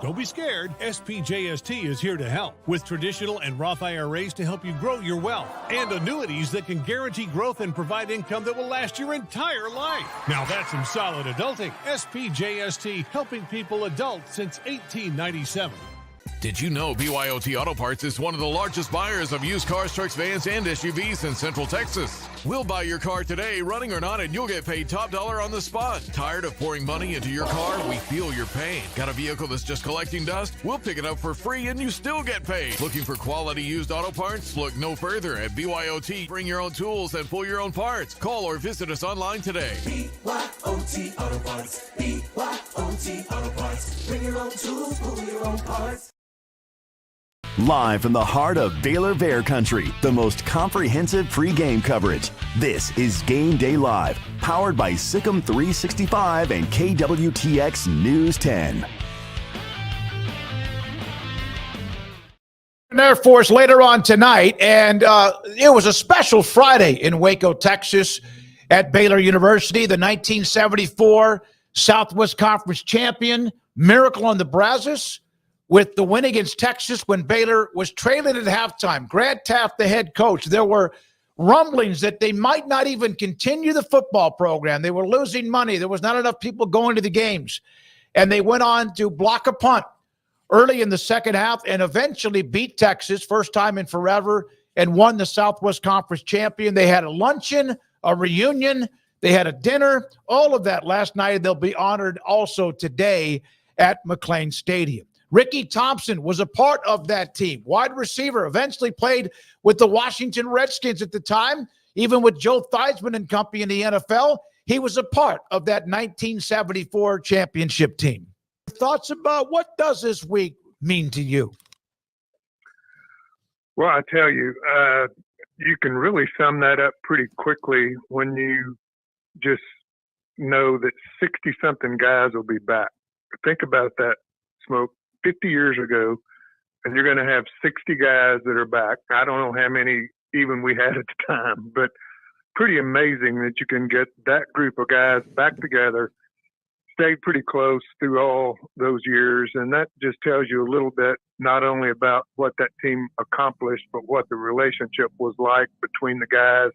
Don't be scared. SPJST is here to help with traditional and Roth IRAs to help you grow your wealth, and annuities that can guarantee growth and provide income that will last your entire life. Now that's some solid adulting. SPJST, helping people adult since 1897. Did you know BYOT Auto Parts is one of the largest buyers of used cars, trucks, vans, and SUVs in Central Texas? We'll buy your car today, running or not, and you'll get paid top dollar on the spot. Tired of pouring money into your car? We feel your pain. Got a vehicle that's just collecting dust? We'll pick it up for free and you still get paid. Looking for quality used auto parts? Look no further. At BYOT, bring your own tools and pull your own parts. Call or visit us online today. BYOT Auto Parts. BYOT Auto Parts. Bring your own tools, pull your own parts. Live from the heart of Baylor Bear Country, the most comprehensive pregame coverage. This is Game Day Live, powered by Sikkim 365 and KWTX News 10. Air Force later on tonight, and it was a special Friday in Waco, Texas, at Baylor University. The 1974 Southwest Conference champion, Miracle on the Brazos, with the win against Texas when Baylor was trailing at halftime. Grant Taft, the head coach, there were rumblings that they might not even continue the football program. They were losing money. There was not enough people going to the games. And they went on to block a punt early in the second half and eventually beat Texas, first time in forever, and won the Southwest Conference champion. They had a luncheon, a reunion. They had a dinner, all of that last night. They'll be honored also today at McLean Stadium. Ricky Thompson was a part of that team. Wide receiver, eventually played with the Washington Redskins at the time, even with Joe Theismann and company in the NFL. He was a part of that 1974 championship team. Thoughts about what does this week mean to you? Well, I tell you, you can really sum that up pretty quickly when you just know that 60-something guys will be back. Think about that, Smoak. 50 years ago, and you're going to have 60 guys that are back. I don't know how many even we had at the time, but pretty amazing that you can get that group of guys back together, stayed pretty close through all those years. And that just tells you a little bit, not only about what that team accomplished, but what the relationship was like between the guys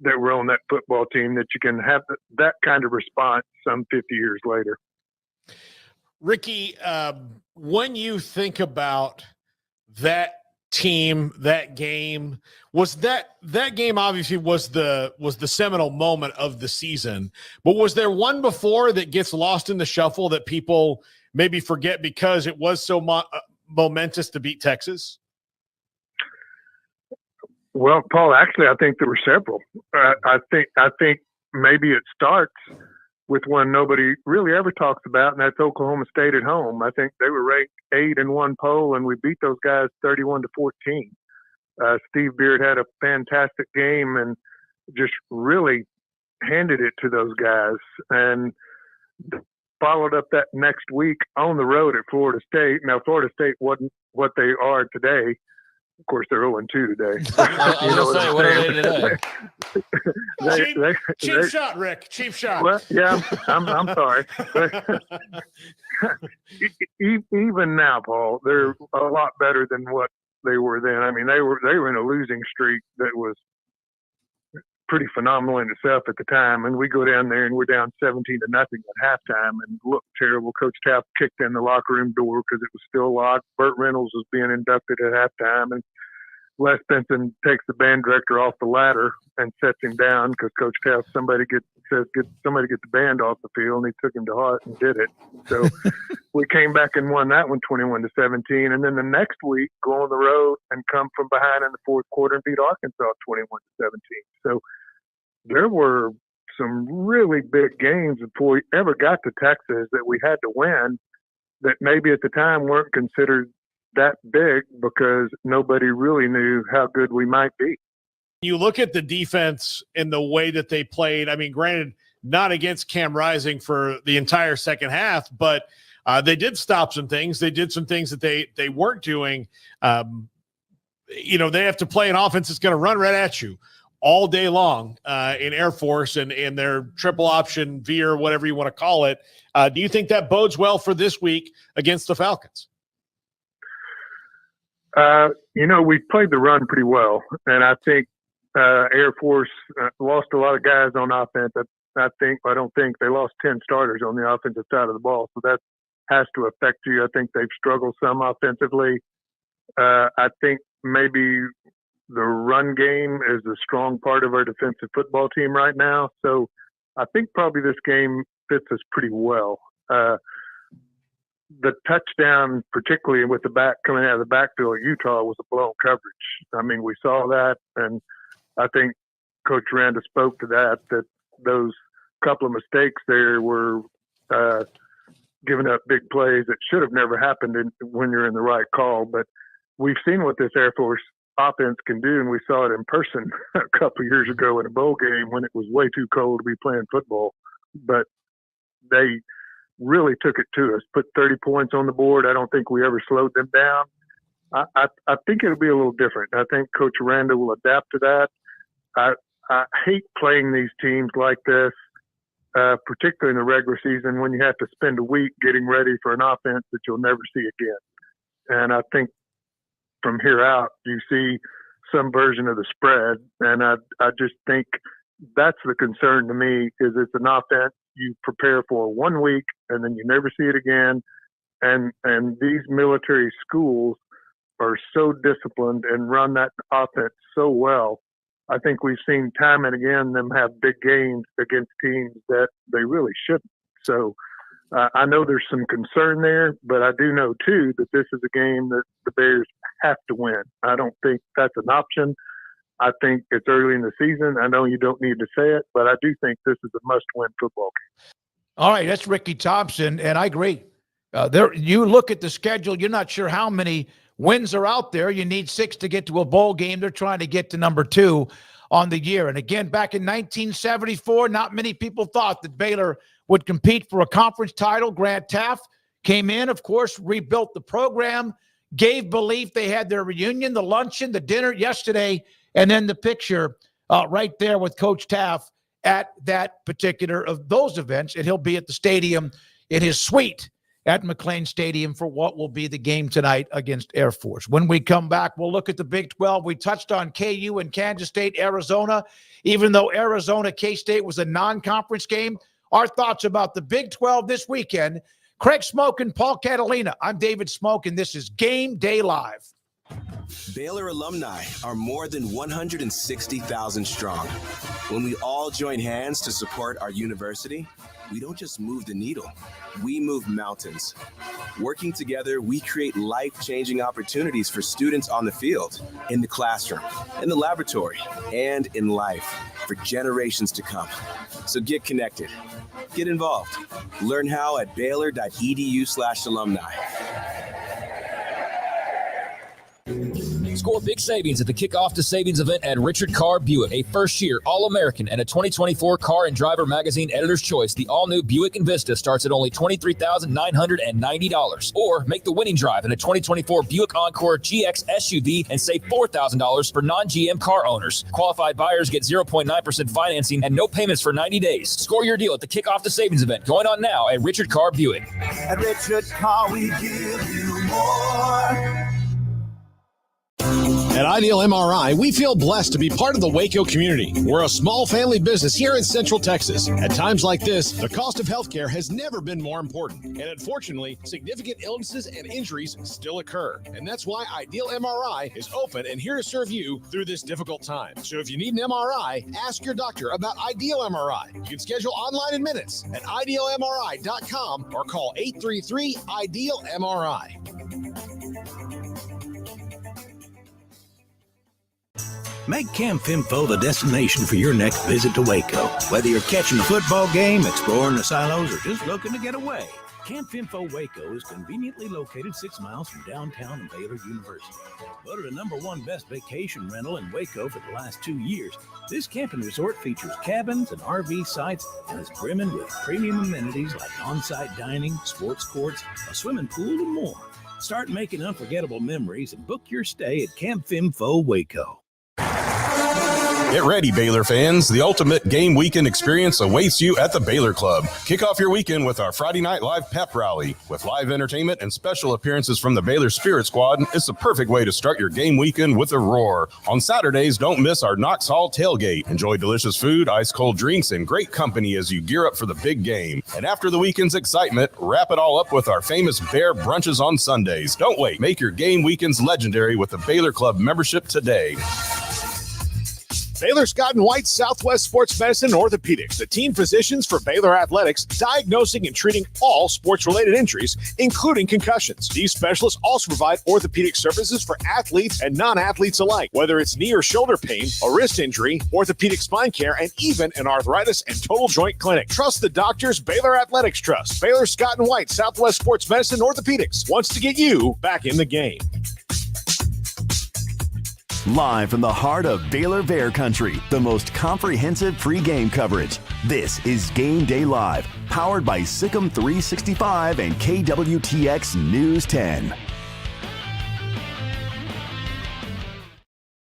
that were on that football team, that you can have that kind of response some 50 years later. Ricky, when you think about that team, that game, was that game obviously was the seminal moment of the season, but was there one before that gets lost in the shuffle that people maybe forget because it was so momentous to beat Texas? Well, Paul, actually, I think there were several. I think maybe it starts with one nobody really ever talks about, and that's Oklahoma State at home. I think they were ranked 8 in one poll, and we beat those guys 31-14. Steve Beard had a fantastic game and just really handed it to those guys, and followed up that next week on the road at Florida State. Now, Florida State wasn't what they are today. Of course, they're 0-2 today. I was going to say, what are they today? Cheap shot, Rick. Cheap shot. Well, yeah, I'm sorry. Even now, Paul, they're a lot better than what they were then. I mean, they were in a losing streak that was pretty phenomenal in itself at the time. And we go down there and we're down 17-0 at halftime and look terrible. Coach Tapp kicked in the locker room door because it was still locked. Burt Reynolds was being inducted at halftime, and Les Benson takes the band director off the ladder and sets him down because Coach Tapp says get the band off the field, and he took him to heart and did it. So we came back and won that one 21-17, and then the next week go on the road and come from behind in the fourth quarter and beat Arkansas 21-17. So there were some really big games before we ever got to Texas that we had to win that maybe at the time weren't considered that big because nobody really knew how good we might be. You look at the defense and the way that they played. I mean, granted, not against Cam Rising for the entire second half, but they did stop some things. They did some things that they weren't doing. They have to play an offense that's going to run right at you all day long in Air Force and their triple option veer, whatever you want to call it. Do you think that bodes well for this week against the Falcons? We played the run pretty well, and I think Air Force lost a lot of guys on offense. I don't think they lost 10 starters on the offensive side of the ball, so that has to affect you. I think they've struggled some offensively. I think maybe the run game is a strong part of our defensive football team right now. So I think probably this game fits us pretty well. The touchdown, particularly with the back coming out of the backfield at Utah, was a blown coverage. I mean, we saw that, and I think Coach Aranda spoke to that those couple of mistakes there were giving up big plays that should have never happened when you're in the right call. But we've seen what this Air Force offense can do, and we saw it in person a couple of years ago in a bowl game when it was way too cold to be playing football. But they really took it to us, put 30 points on the board. I don't think we ever slowed them down. I think it'll be a little different. I think Coach Aranda will adapt to that. I hate playing these teams like this, particularly in the regular season when you have to spend a week getting ready for an offense that you'll never see again. And I think from here out, you see some version of the spread. And I just think that's the concern to me, is it's an offense you prepare for 1 week and then you never see it again. And these military schools are so disciplined and run that offense so well. I think we've seen time and again them have big games against teams that they really shouldn't. So I know there's some concern there, but I do know too that this is a game that the Bears have to win. I don't think that's an option. I think it's early in the season. I know you don't need to say it, but I do think this is a must-win football game. All right, that's Ricky Thompson, and I agree. You look at the schedule, you're not sure how many wins are out there. You need 6 to get to a bowl game. They're trying to get to number 2 on the year. And again, back in 1974, not many people thought that Baylor would compete for a conference title. Grant Taft came in, of course, rebuilt the program, gave belief. They had their reunion, the luncheon, the dinner yesterday, and then the picture right there with Coach Taft at that particular of those events. And he'll be at the stadium in his suite at McLean Stadium for what will be the game tonight against Air Force. When we come back, we'll look at the Big 12. We touched on KU and Kansas State, Arizona. Even though Arizona, K-State was a non-conference game, our thoughts about the Big 12 this weekend. Craig Smoak and Paul Catalina. I'm David Smoak, and this is Game Day Live. Baylor alumni are more than 160,000 strong. When we all join hands to support our university, we don't just move the needle, we move mountains. Working together, we create life-changing opportunities for students on the field, in the classroom, in the laboratory, and in life for generations to come. So get connected, get involved. Learn how at baylor.edu/alumni. Score big savings at the Kickoff to Savings event at Richard Carr Buick, a first-year All-American and a 2024 Car and Driver Magazine Editor's Choice. The all-new Buick Envista starts at only $23,990. Or make the winning drive in a 2024 Buick Encore GX SUV and save $4,000 for non-GM car owners. Qualified buyers get 0.9% financing and no payments for 90 days. Score your deal at the Kickoff to Savings event going on now at Richard Carr Buick. At Richard Carr, we give you more. At Ideal MRI, we feel blessed to be part of the Waco community. We're a small family business here in Central Texas. At times like this, the cost of healthcare has never been more important. And unfortunately, significant illnesses and injuries still occur. And that's why Ideal MRI is open and here to serve you through this difficult time. So if you need an MRI, ask your doctor about Ideal MRI. You can schedule online in minutes at idealmri.com or call 833-IDEAL-MRI. Make Camp Finfo the destination for your next visit to Waco. Whether you're catching a football game, exploring the silos, or just looking to get away, Camp Finfo Waco is conveniently located 6 miles from downtown and Baylor University. Voted the #1 best vacation rental in Waco for the last 2 years, this camping resort features cabins and RV sites and is brimming with premium amenities like on-site dining, sports courts, a swimming pool, and more. Start making unforgettable memories and book your stay at Camp Finfo Waco. Get ready, Baylor fans. The ultimate game weekend experience awaits you at the Baylor Club. Kick off your weekend with our Friday night live pep rally. With live entertainment and special appearances from the Baylor Spirit Squad, it's the perfect way to start your game weekend with a roar. On Saturdays, don't miss our Knox Hall tailgate. Enjoy delicious food, ice-cold drinks, and great company as you gear up for the big game. And after the weekend's excitement, wrap it all up with our famous Bear brunches on Sundays. Don't wait. Make your game weekends legendary with the Baylor Club membership today. Baylor Scott & White Southwest Sports Medicine and Orthopedics, the team physicians for Baylor Athletics, diagnosing and treating all sports-related injuries, including concussions. These specialists also provide orthopedic services for athletes and non-athletes alike, whether it's knee or shoulder pain, a wrist injury, orthopedic spine care, and even an arthritis and total joint clinic. Trust the doctors Baylor Athletics trust. Baylor Scott & White Southwest Sports Medicine and Orthopedics wants to get you back in the game. Live from the heart of Baylor Bear Country, the most comprehensive pregame coverage. This is Game Day Live, powered by Sikkim 365 and KWTX News 10.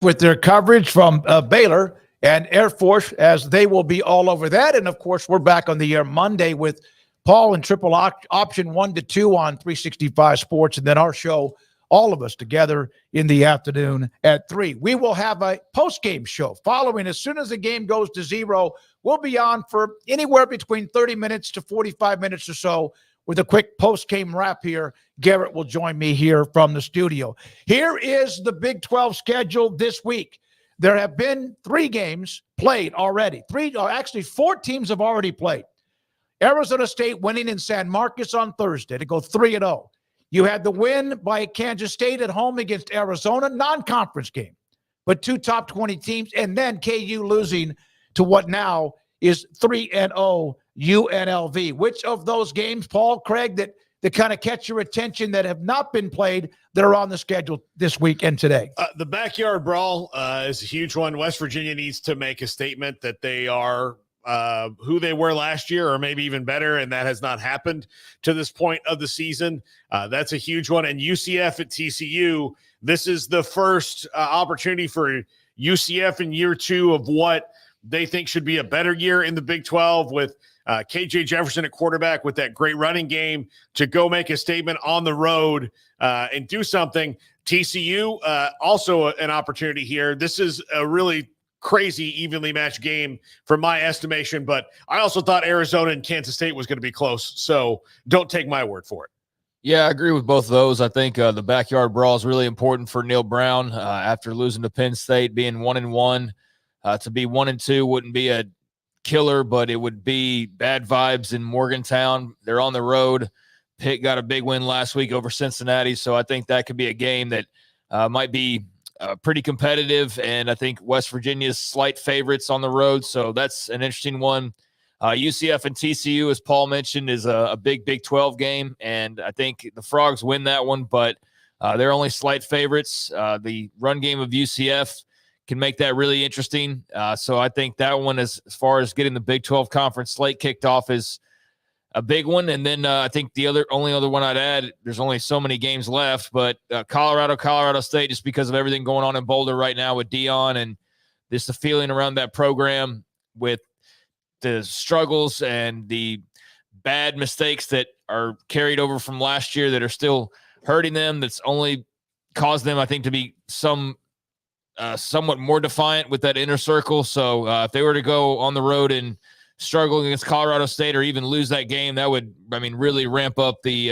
With their coverage from Baylor and Air Force, as they will be all over that. And, of course, we're back on the air Monday with Paul and Triple Option 1 to 2 on 365 Sports, and then our show, all of us together in the afternoon at 3. We will have a post-game show following. As soon as the game goes to 0, we'll be on for anywhere between 30 minutes to 45 minutes or so with a quick post-game wrap here. Garrett will join me here from the studio. Here is the Big 12 schedule this week. There have been 3 games played already. 4 teams have already played. Arizona State winning in San Marcos on Thursday to go 3-0. You had the win by Kansas State at home against Arizona, non-conference game, but 2 top 20 teams, and then KU losing to what now is 3-0 UNLV. Which of those games, Paul, Craig, that that kind of catch your attention that have not been played that are on the schedule this week and today? The backyard brawl is a huge one. West Virginia needs to make a statement that they are who they were last year or maybe even better, and that has not happened to this point of the season. That's a huge one. And UCF at TCU, this is the first opportunity for UCF in year 2 of what they think should be a better year in the Big 12 with KJ Jefferson at quarterback with that great running game to go make a statement on the road and do something. TCU, also an opportunity here. This is a really crazy, evenly matched game from my estimation, but I also thought Arizona and Kansas State was going to be close, so don't take my word for it. Yeah, I agree with both of those. I think the backyard brawl is really important for Neil Brown after losing to Penn State, being 1-1. To be 1-2 wouldn't be a killer, but it would be bad vibes in Morgantown. They're on the road. Pitt got a big win last week over Cincinnati, so I think that could be a game that might be pretty competitive, and I think West Virginia's slight favorites on the road, so that's an interesting one. UCF and TCU, as Paul mentioned, is a big Big 12 game, and I think the Frogs win that one, but they're only slight favorites. The run game of UCF can make that really interesting. So I think that one, as far as getting the Big 12 conference slate kicked off, is a big one. And then I think the only other one I'd add, there's only so many games left, but Colorado State, just because of everything going on in Boulder right now with Dion and just the feeling around that program with the struggles and the bad mistakes that are carried over from last year that are still hurting them. That's only caused them, I think, to be somewhat more defiant with that inner circle. So if they were to go on the road and struggle against Colorado State or even lose that game, that would, really ramp up the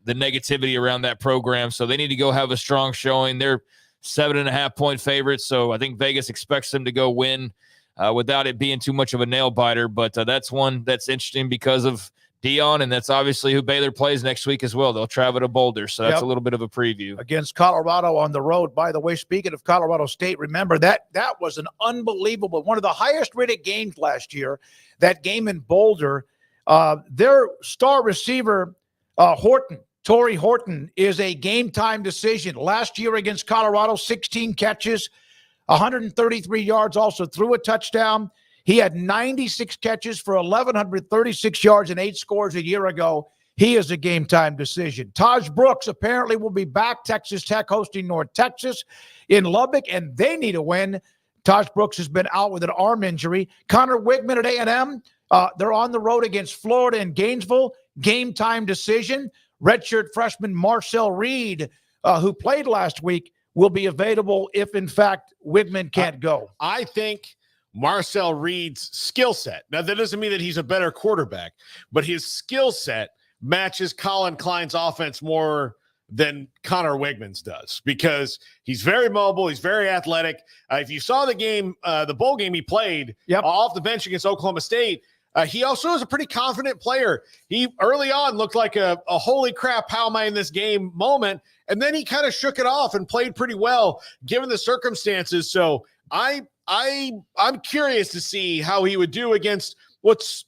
negativity around that program. So they need to go have a strong showing. They're 7.5-point favorites. So I think Vegas expects them to go win without it being too much of a nail biter. But that's one that's interesting because of Dion, and that's obviously who Baylor plays next week as well. They'll travel to Boulder, so that's a little bit of a preview. Against Colorado on the road. By the way, speaking of Colorado State, remember that was an unbelievable, one of the highest-rated games last year, that game in Boulder. Their star receiver, Torrey Horton, is a game-time decision. Last year against Colorado, 16 catches, 133 yards, also threw a touchdown. He had 96 catches for 1,136 yards and 8 scores a year ago. He is a game-time decision. Taj Brooks apparently will be back. Texas Tech hosting North Texas in Lubbock, and they need a win. Taj Brooks has been out with an arm injury. Connor Wigman at A&M, they're on the road against Florida and Gainesville. Game-time decision. Redshirt freshman Marcel Reed, who played last week, will be available if, in fact, Wigman can't go. I think Marcel Reed's skill set. Now, that doesn't mean that he's a better quarterback, but his skill set matches Colin Klein's offense more than Connor Wigman's does because he's very mobile. He's very athletic. If you saw the game, the bowl game he played off the bench against Oklahoma State, he also is a pretty confident player. He early on looked like a holy crap, how am I in this game moment? And then he kind of shook it off and played pretty well given the circumstances. So I'm curious to see how he would do against what's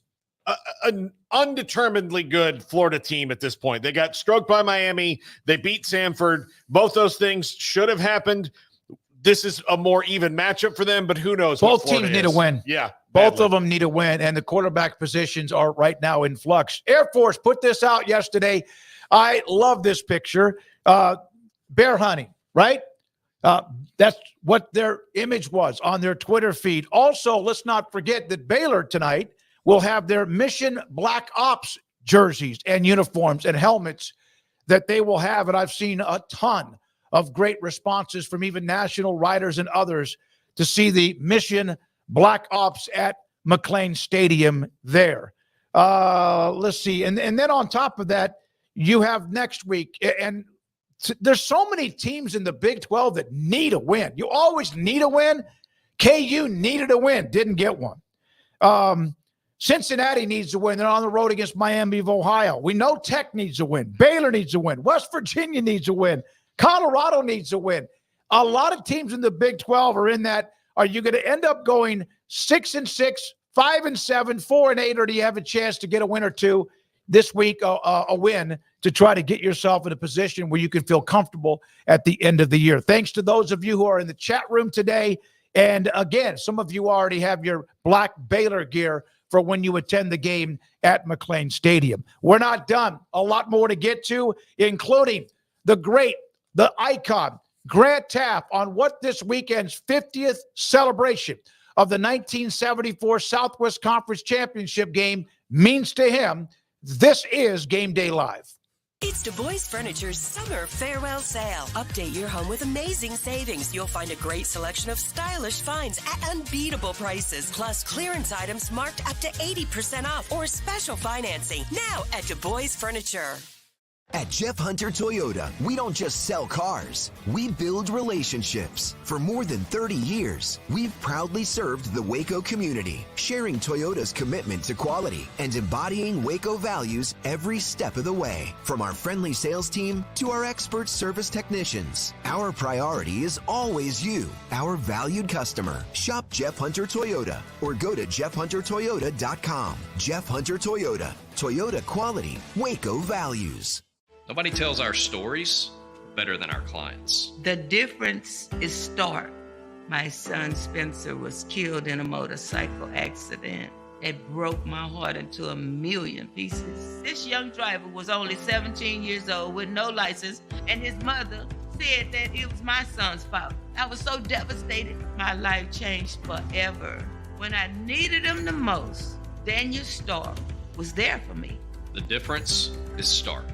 an undeterminedly good Florida team at this point. They got stroked by Miami. They beat Samford. Both those things should have happened. This is a more even matchup for them, but who knows? Both teams need a win. Yeah. Both of them need a win, and the quarterback positions are right now in flux. Air Force put this out yesterday. I love this picture. Bear hunting, right? That's what their image was on their Twitter feed. Also, let's not forget that Baylor tonight will have their Mission Black Ops jerseys and uniforms and helmets that they will have. And I've seen a ton of great responses from even national writers and others to see the Mission Black Ops at McLean Stadium there. Let's see. And then on top of that, you have next week. And there's so many teams in the Big 12 that need a win. You always need a win. KU needed a win, didn't get one. Cincinnati needs a win. They're on the road against Miami of Ohio. We know Tech needs a win. Baylor needs a win. West Virginia needs a win. Colorado needs a win. A lot of teams in the Big 12 are in that. Are you going to end up going 6-6, 5-7, 4-8, or do you have a chance to get a win or two? this week a win to try to get yourself in a position where you can feel comfortable at the end of the year. Thanks to those of you who are in the chat room today. And again, some of you already have your black Baylor gear for when you attend the game at McLean Stadium. We're not done. A lot more to get to, including the great, the icon, Grant Taft, on what this weekend's 50th celebration of the 1974 Southwest Conference Championship game means to him. This is Game Day Live. It's Du Bois Furniture's summer farewell sale. Update your home with amazing savings. You'll find a great selection of stylish finds at unbeatable prices, plus clearance items marked up to 80% off or special financing. Now at Du Bois Furniture. At Jeff Hunter Toyota, we don't just sell cars, we build relationships. For more than 30 years, we've proudly served the Waco community, sharing Toyota's commitment to quality and embodying Waco values every step of the way. From our friendly sales team to our expert service technicians, our priority is always you, our valued customer. Shop Jeff Hunter Toyota or go to jeffhuntertoyota.com. Jeff Hunter Toyota, Toyota quality, Waco values. Nobody tells our stories better than our clients. The difference is stark. My son Spencer was killed in a motorcycle accident. It broke my heart into a million pieces. This young driver was only 17 years old with no license, and his mother said that it was my son's fault. I was so devastated. My life changed forever. When I needed him the most, Daniel Starr was there for me. The difference is stark.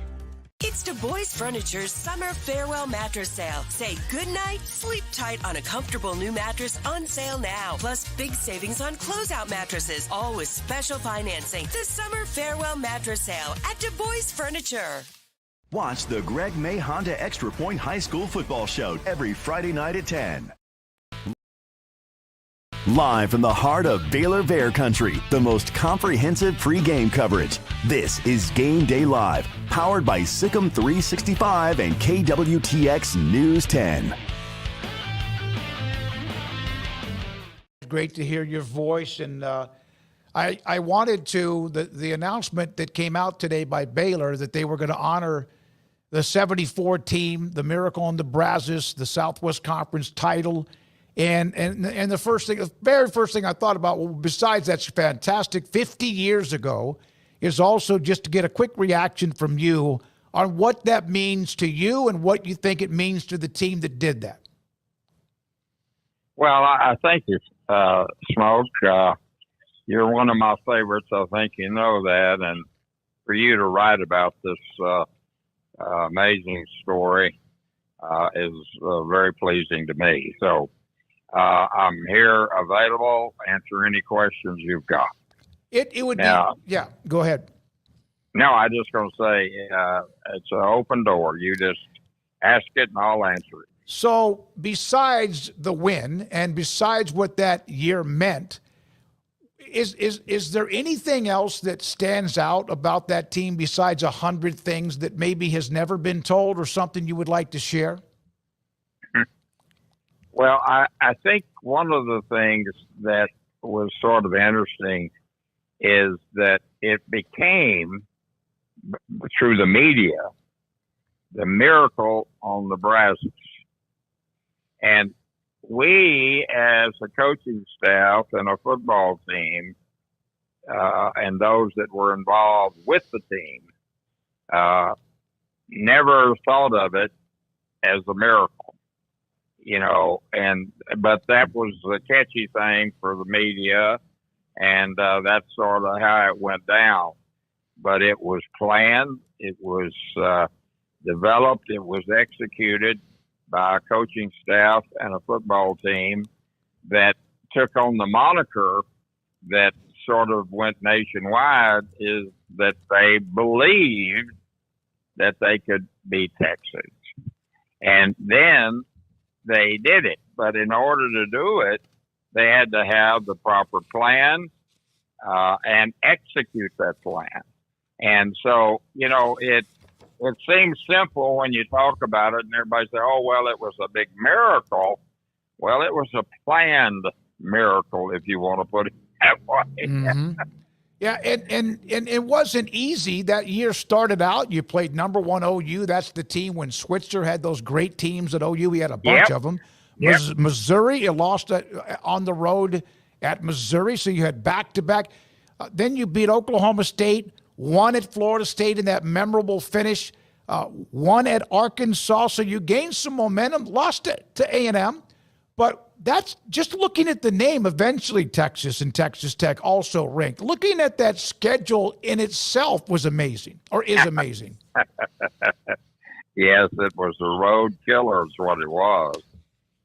It's Du Bois Furniture's summer farewell mattress sale. Say goodnight, sleep tight on a comfortable new mattress on sale now. Plus big savings on closeout mattresses, all with special financing. The summer farewell mattress sale at Du Bois Furniture. Watch the Greg May Honda Extra Point High School Football Show every Friday night at 10. Live from the heart of Baylor Bear Country, the most comprehensive pregame coverage. This is Game Day Live, powered by Sikkim 365 and KWTX News 10. Great to hear your voice, and I wanted to, the announcement that came out today by Baylor that they were going to honor the 74 team, the Miracle on the Brazos, the Southwest Conference title. And the very first thing I thought about, well, besides that's fantastic, 50 years ago, is also just to get a quick reaction from you on what that means to you and what you think it means to the team that did that. Well, I thank you, Smoak. You're one of my favorites. I think you know that. And for you to write about this amazing story is very pleasing to me. So, I'm here available. Answer any questions you've got. It would be, yeah, go ahead. No, I just going to say it's an open door. You just ask it and I'll answer it. So besides the win and besides what that year meant, is there anything else that stands out about that team besides 100 things that maybe has never been told or something you would like to share? Well, I think one of the things that was sort of interesting is that it became, through the media, the Miracle on the Brazos. And we, as a coaching staff and a football team, and those that were involved with the team, never thought of it as a miracle. You know, but that was the catchy thing for the media, and that's sort of how it went down. But it was planned, it was developed, it was executed by a coaching staff and a football team that took on the moniker that sort of went nationwide, is that they believed that they could beat Texas. And then they did it, but in order to do it, they had to have the proper plan and execute that plan. And so, you know, it seems simple when you talk about it, and everybody say, "Oh, well, it was a big miracle." Well, it was a planned miracle, if you want to put it that way. Mm-hmm. Yeah, and it wasn't easy. That year started out, you played number 1 OU. That's the team when Switzer had those great teams at OU. He had a bunch of them. Missouri, you lost on the road at Missouri, so you had back-to-back. Then you beat Oklahoma State, won at Florida State in that memorable finish, won at Arkansas. So you gained some momentum, lost it to A&M. But that's just looking at the name. Eventually, Texas and Texas Tech also ranked. Looking at that schedule in itself was amazing, or is amazing. Yes, it was a road killer is what it was.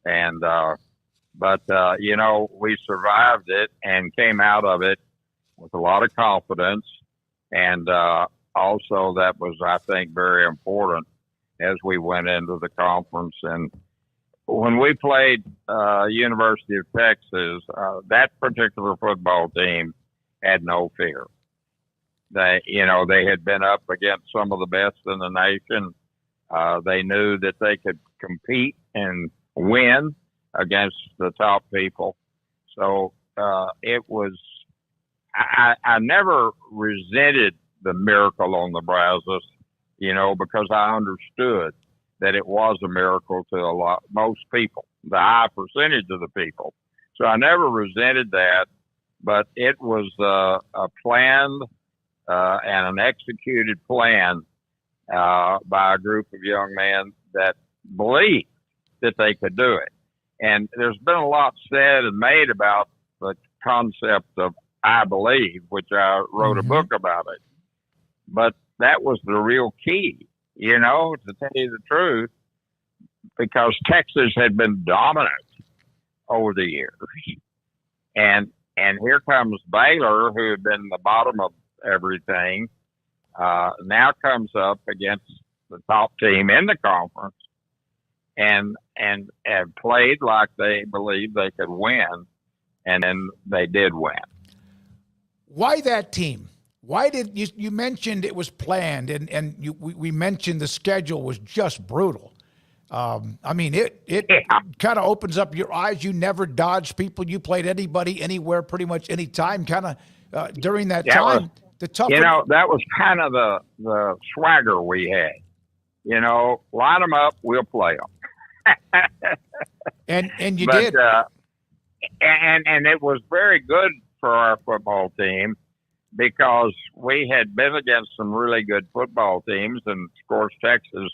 And, you know, we survived it and came out of it with a lot of confidence. And also that was, I think, very important as we went into the conference. And when we played University of Texas, that particular football team had no fear. They had been up against some of the best in the nation. They knew that they could compete and win against the top people. So it was, I never resented the miracle on the Brazos, because I understood that it was a miracle to most people, the high percentage of the people. So I never resented that, but it was a planned and an executed plan by a group of young men that believed that they could do it. And there's been a lot said and made about the concept of I believe, which I wrote a book about it. But that was the real key, to tell you the truth, because Texas had been dominant over the years. And here comes Baylor, who had been the bottom of everything, now comes up against the top team in the conference and played like they believed they could win, and then they did win. Why that team? Why did you mentioned it was planned, and we mentioned the schedule was just brutal. It kind of opens up your eyes. You never dodged people. You played anybody, anywhere, pretty much any time. Kind of during that time, the tough. That was kind of the swagger we had. Line them up, we'll play them. and you did. And it was very good for our football team, because we had been against some really good football teams, and of course Texas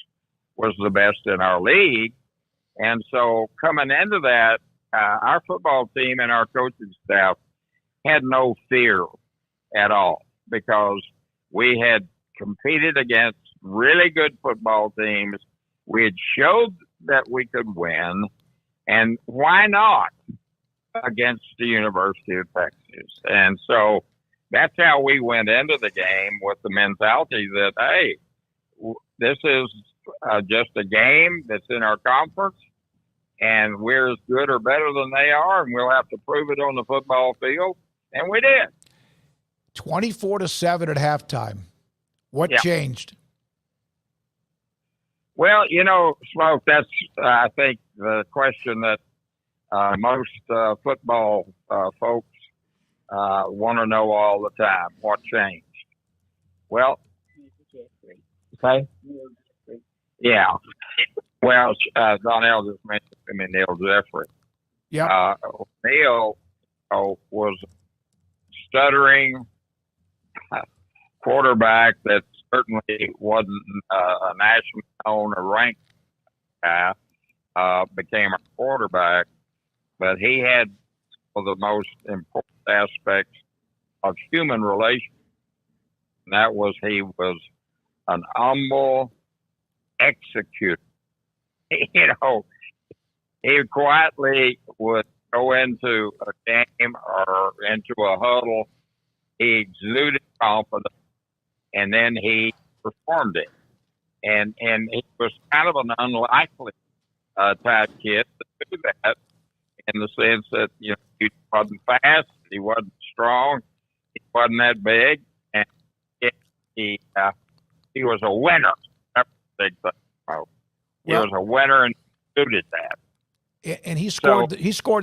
was the best in our league. And so coming into that, our football team and our coaching staff had no fear at all, because we had competed against really good football teams. We had showed that we could win, and why not against the University of Texas? And so that's how we went into the game, with the mentality that, hey, this is just a game that's in our conference, and we're as good or better than they are, and we'll have to prove it on the football field. And we did. 24-7 at halftime. What changed? Well, Smoak, that's, I think, the question that most football folks want to know all the time. What changed? Well, okay. Yeah. Well, Donnell just mentioned him and Neil Jeffrey. Yeah. Neil was stuttering quarterback that certainly wasn't a national known or ranked guy, became a quarterback, but he had one of the most important aspects of human relations. And that was, he was an humble executor. He quietly would go into a game or into a huddle. He exuded confidence, and then he performed it. And he was kind of an unlikely type kid to do that, in the sense that, he wasn't fast, he wasn't strong, he wasn't that big, and he was a winner. That's the big thing. He was a winner and suited that. And he scored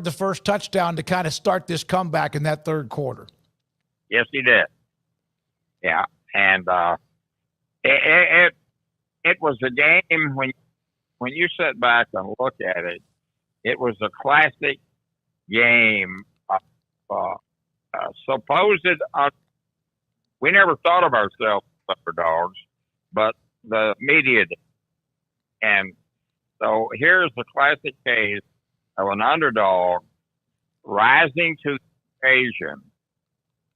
the first touchdown to kind of start this comeback in that third quarter. Yes, he did. Yeah, and it was a game when you sit back and look at it, it was a classic game of supposed. We never thought of ourselves as underdogs, but the media did. And so here's the classic case of an underdog rising to the occasion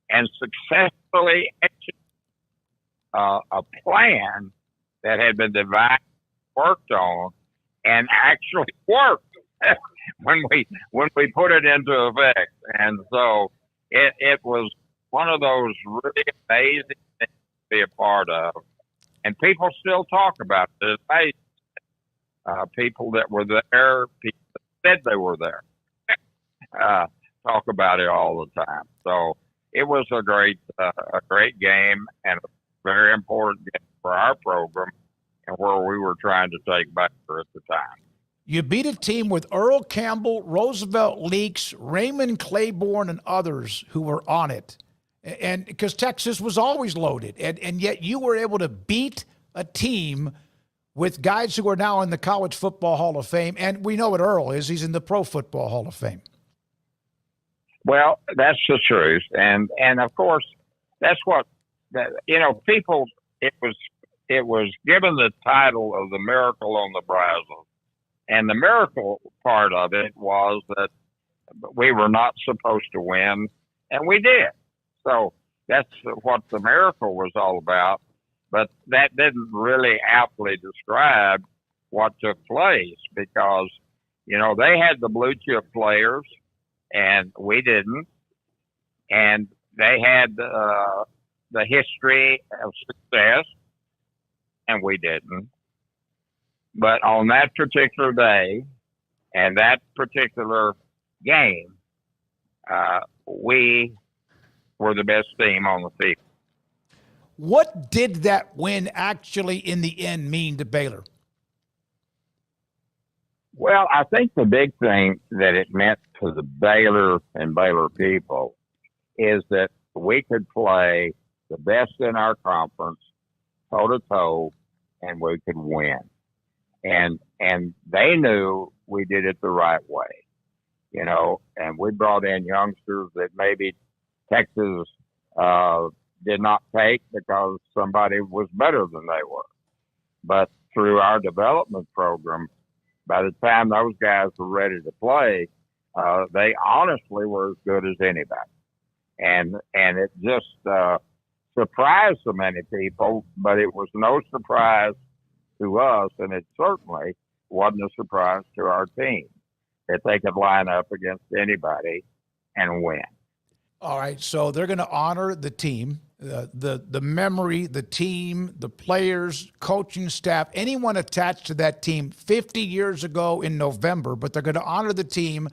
and successfully executing a plan that had been devised, worked on, and actually worked when we put it into effect. And so it was one of those really amazing things to be a part of. And people still talk about it. People that were there, people that said they were there, talk about it all the time. So it was a great game and a very important game for our program and where we were trying to take Baylor at the time. You beat a team with Earl Campbell, Roosevelt Leaks, Raymond Claiborne, and others who were on it. And because Texas was always loaded. And yet you were able to beat a team with guys who are now in the College Football Hall of Fame. And we know what Earl is. He's in the Pro Football Hall of Fame. Well, that's the truth. And of course, that's what, people, it was given the title of the Miracle on the Brazos. And the miracle part of it was that we were not supposed to win, and we did. So that's what the miracle was all about. But that didn't really aptly describe what took place because, they had the blue chip players and we didn't. And they had the history of success and we didn't. But on that particular day and that particular game, we were the best team on the field. What did that win actually in the end mean to Baylor? Well, I think the big thing that it meant to the Baylor and Baylor people is that we could play the best in our conference toe-to-toe and we could win. And they knew we did it the right way, and we brought in youngsters that maybe Texas did not take because somebody was better than they were. But through our development program, by the time those guys were ready to play, they honestly were as good as anybody. And it just surprised so many people, but it was no surprise to us, and it certainly wasn't a surprise to our team that they could line up against anybody and win. All right, so they're going to honor the team, the memory, the team, the players, coaching staff, anyone attached to that team 50 years ago in November, but they're going to honor the team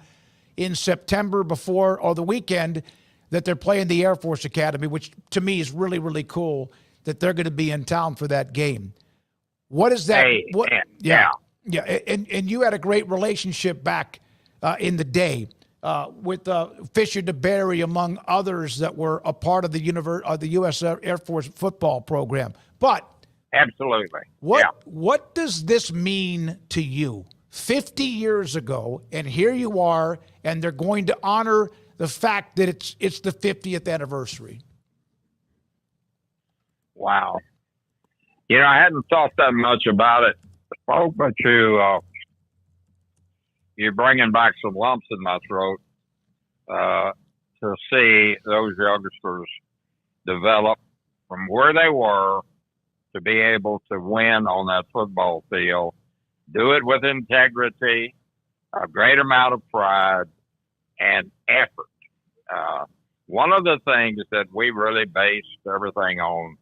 in September before or the weekend that they're playing the Air Force Academy, which to me is really, really cool that they're going to be in town for that game. What is that? Yeah. And you had a great relationship back in the day with Fisher DeBerry, among others that were a part of the U.S. Air Force football program. But absolutely, what does this mean to you? 50 years ago, and here you are, and they're going to honor the fact that it's the 50th anniversary. Wow. I hadn't thought that much about it, but you're bringing back some lumps in my throat to see those youngsters develop from where they were to be able to win on that football field, do it with integrity, a great amount of pride, and effort. One of the things that we really based everything on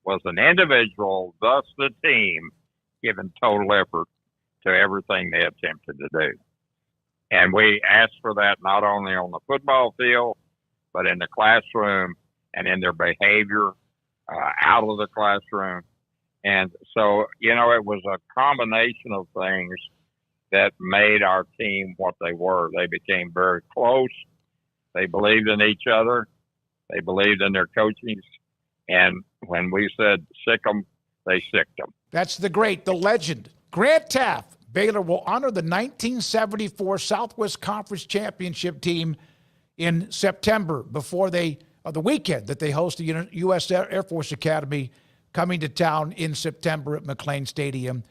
was an individual, thus the team, giving total effort to everything they attempted to do. And we asked for that not only on the football field, but in the classroom and in their behavior out of the classroom. And so, it was a combination of things that made our team what they were. They became very close. They believed in each other. They believed in their coaching And when we said sick them, they sicked them. That's the legend, Grant Taft. Baylor will honor the 1974 Southwest Conference Championship team in September before the weekend that they host the U.S. Air Force Academy coming to town in September at McLean Stadium.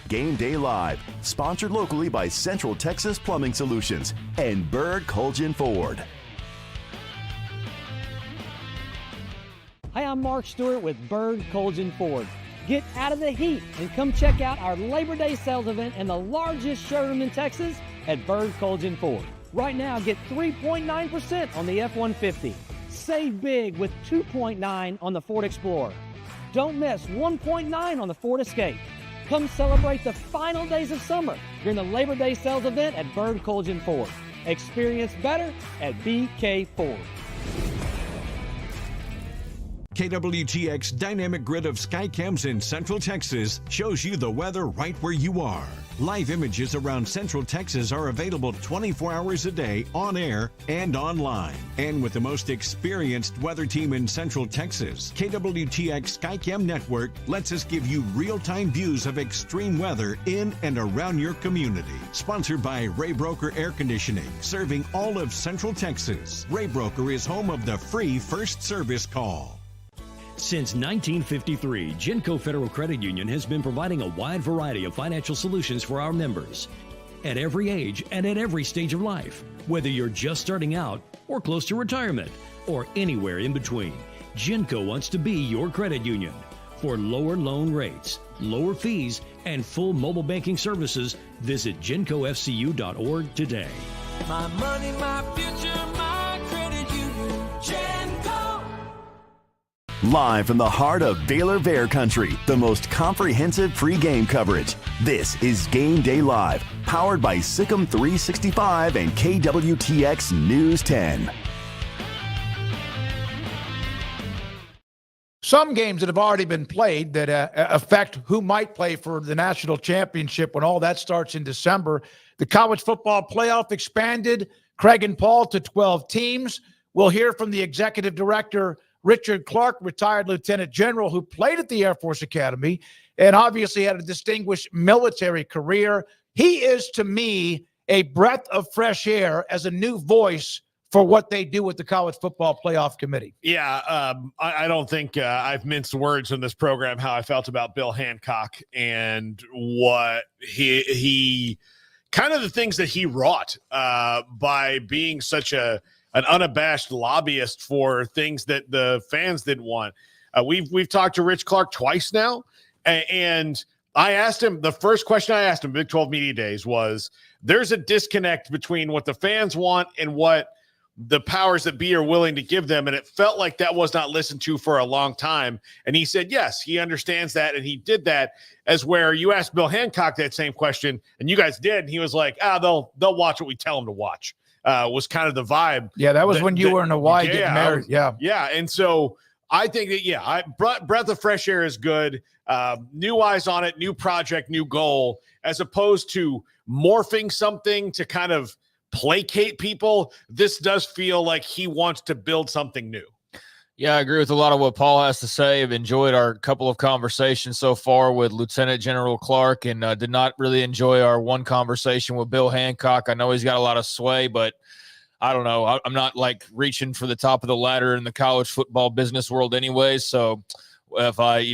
Game Day Live, sponsored locally by Central Texas Plumbing Solutions and Bird Colgin Ford. Hi, I'm Mark Stewart with Bird Colgin Ford. Get out of the heat and come check out our Labor Day sales event in the largest showroom in Texas at Bird Colgin Ford. Right now, get 3.9% on the F-150. Save big with 2.9 on the Ford Explorer. Don't miss 1.9 on the Ford Escape. Come celebrate the final days of summer during the Labor Day sales event at Bird Colgin Ford. Experience better at BK Ford. KWTX Dynamic Grid of Skycams in Central Texas shows you the weather right where you are. Live images around Central Texas are available 24 hours a day on air and online. And with the most experienced weather team in Central Texas, KWTX Skycam Network lets us give you real-time views of extreme weather in and around your community. Sponsored by Ray Broker Air Conditioning, serving all of Central Texas. Ray Broker is home of the free first service call. Since 1953, Genco Federal Credit Union has been providing a wide variety of financial solutions for our members at every age and at every stage of life. Whether you're just starting out or close to retirement or anywhere in between, Genco wants to be your credit union. For lower loan rates, lower fees, and full mobile banking services, visit GencoFCU.org today. My money, my future, my credit union, Genco. Live from the heart of Baylor Bear Country, the most comprehensive pregame coverage. This is Game Day Live, powered by Sikkim 365 and KWTX News 10. Some games that have already been played that affect who might play for the national championship when all that starts in December. The college football playoff expanded, Craig and Paul, to 12 teams. We'll hear from the executive director, Richard Clark, retired lieutenant general who played at the Air Force Academy and obviously had a distinguished military career. He is, to me, a breath of fresh air as a new voice for what they do with the College Football Playoff Committee. Yeah, I don't think I've minced words in this program how I felt about Bill Hancock and what he kind of the things that he wrought by being such an unabashed lobbyist for things that the fans didn't want. We've talked to Rich Clark twice now, and I asked him, the first question I asked him, Big 12 Media Days, was there's a disconnect between what the fans want and what the powers that be are willing to give them, and it felt like that was not listened to for a long time. And he said, yes, he understands that, and he did that. As where you asked Bill Hancock that same question, and you guys did, and he was like, they'll watch what we tell them to watch. Was kind of the vibe. Yeah, that was when you were in Hawaii getting married. Yeah. And so I think that, breath of fresh air is good. New eyes on it, new project, new goal, as opposed to morphing something to kind of placate people. This does feel like he wants to build something new. Yeah, I agree with a lot of what Paul has to say. I've enjoyed our couple of conversations so far with Lieutenant General Clark, and did not really enjoy our one conversation with Bill Hancock. I know he's got a lot of sway, but I don't know. I'm not like reaching for the top of the ladder in the college football business world anyways. So if I,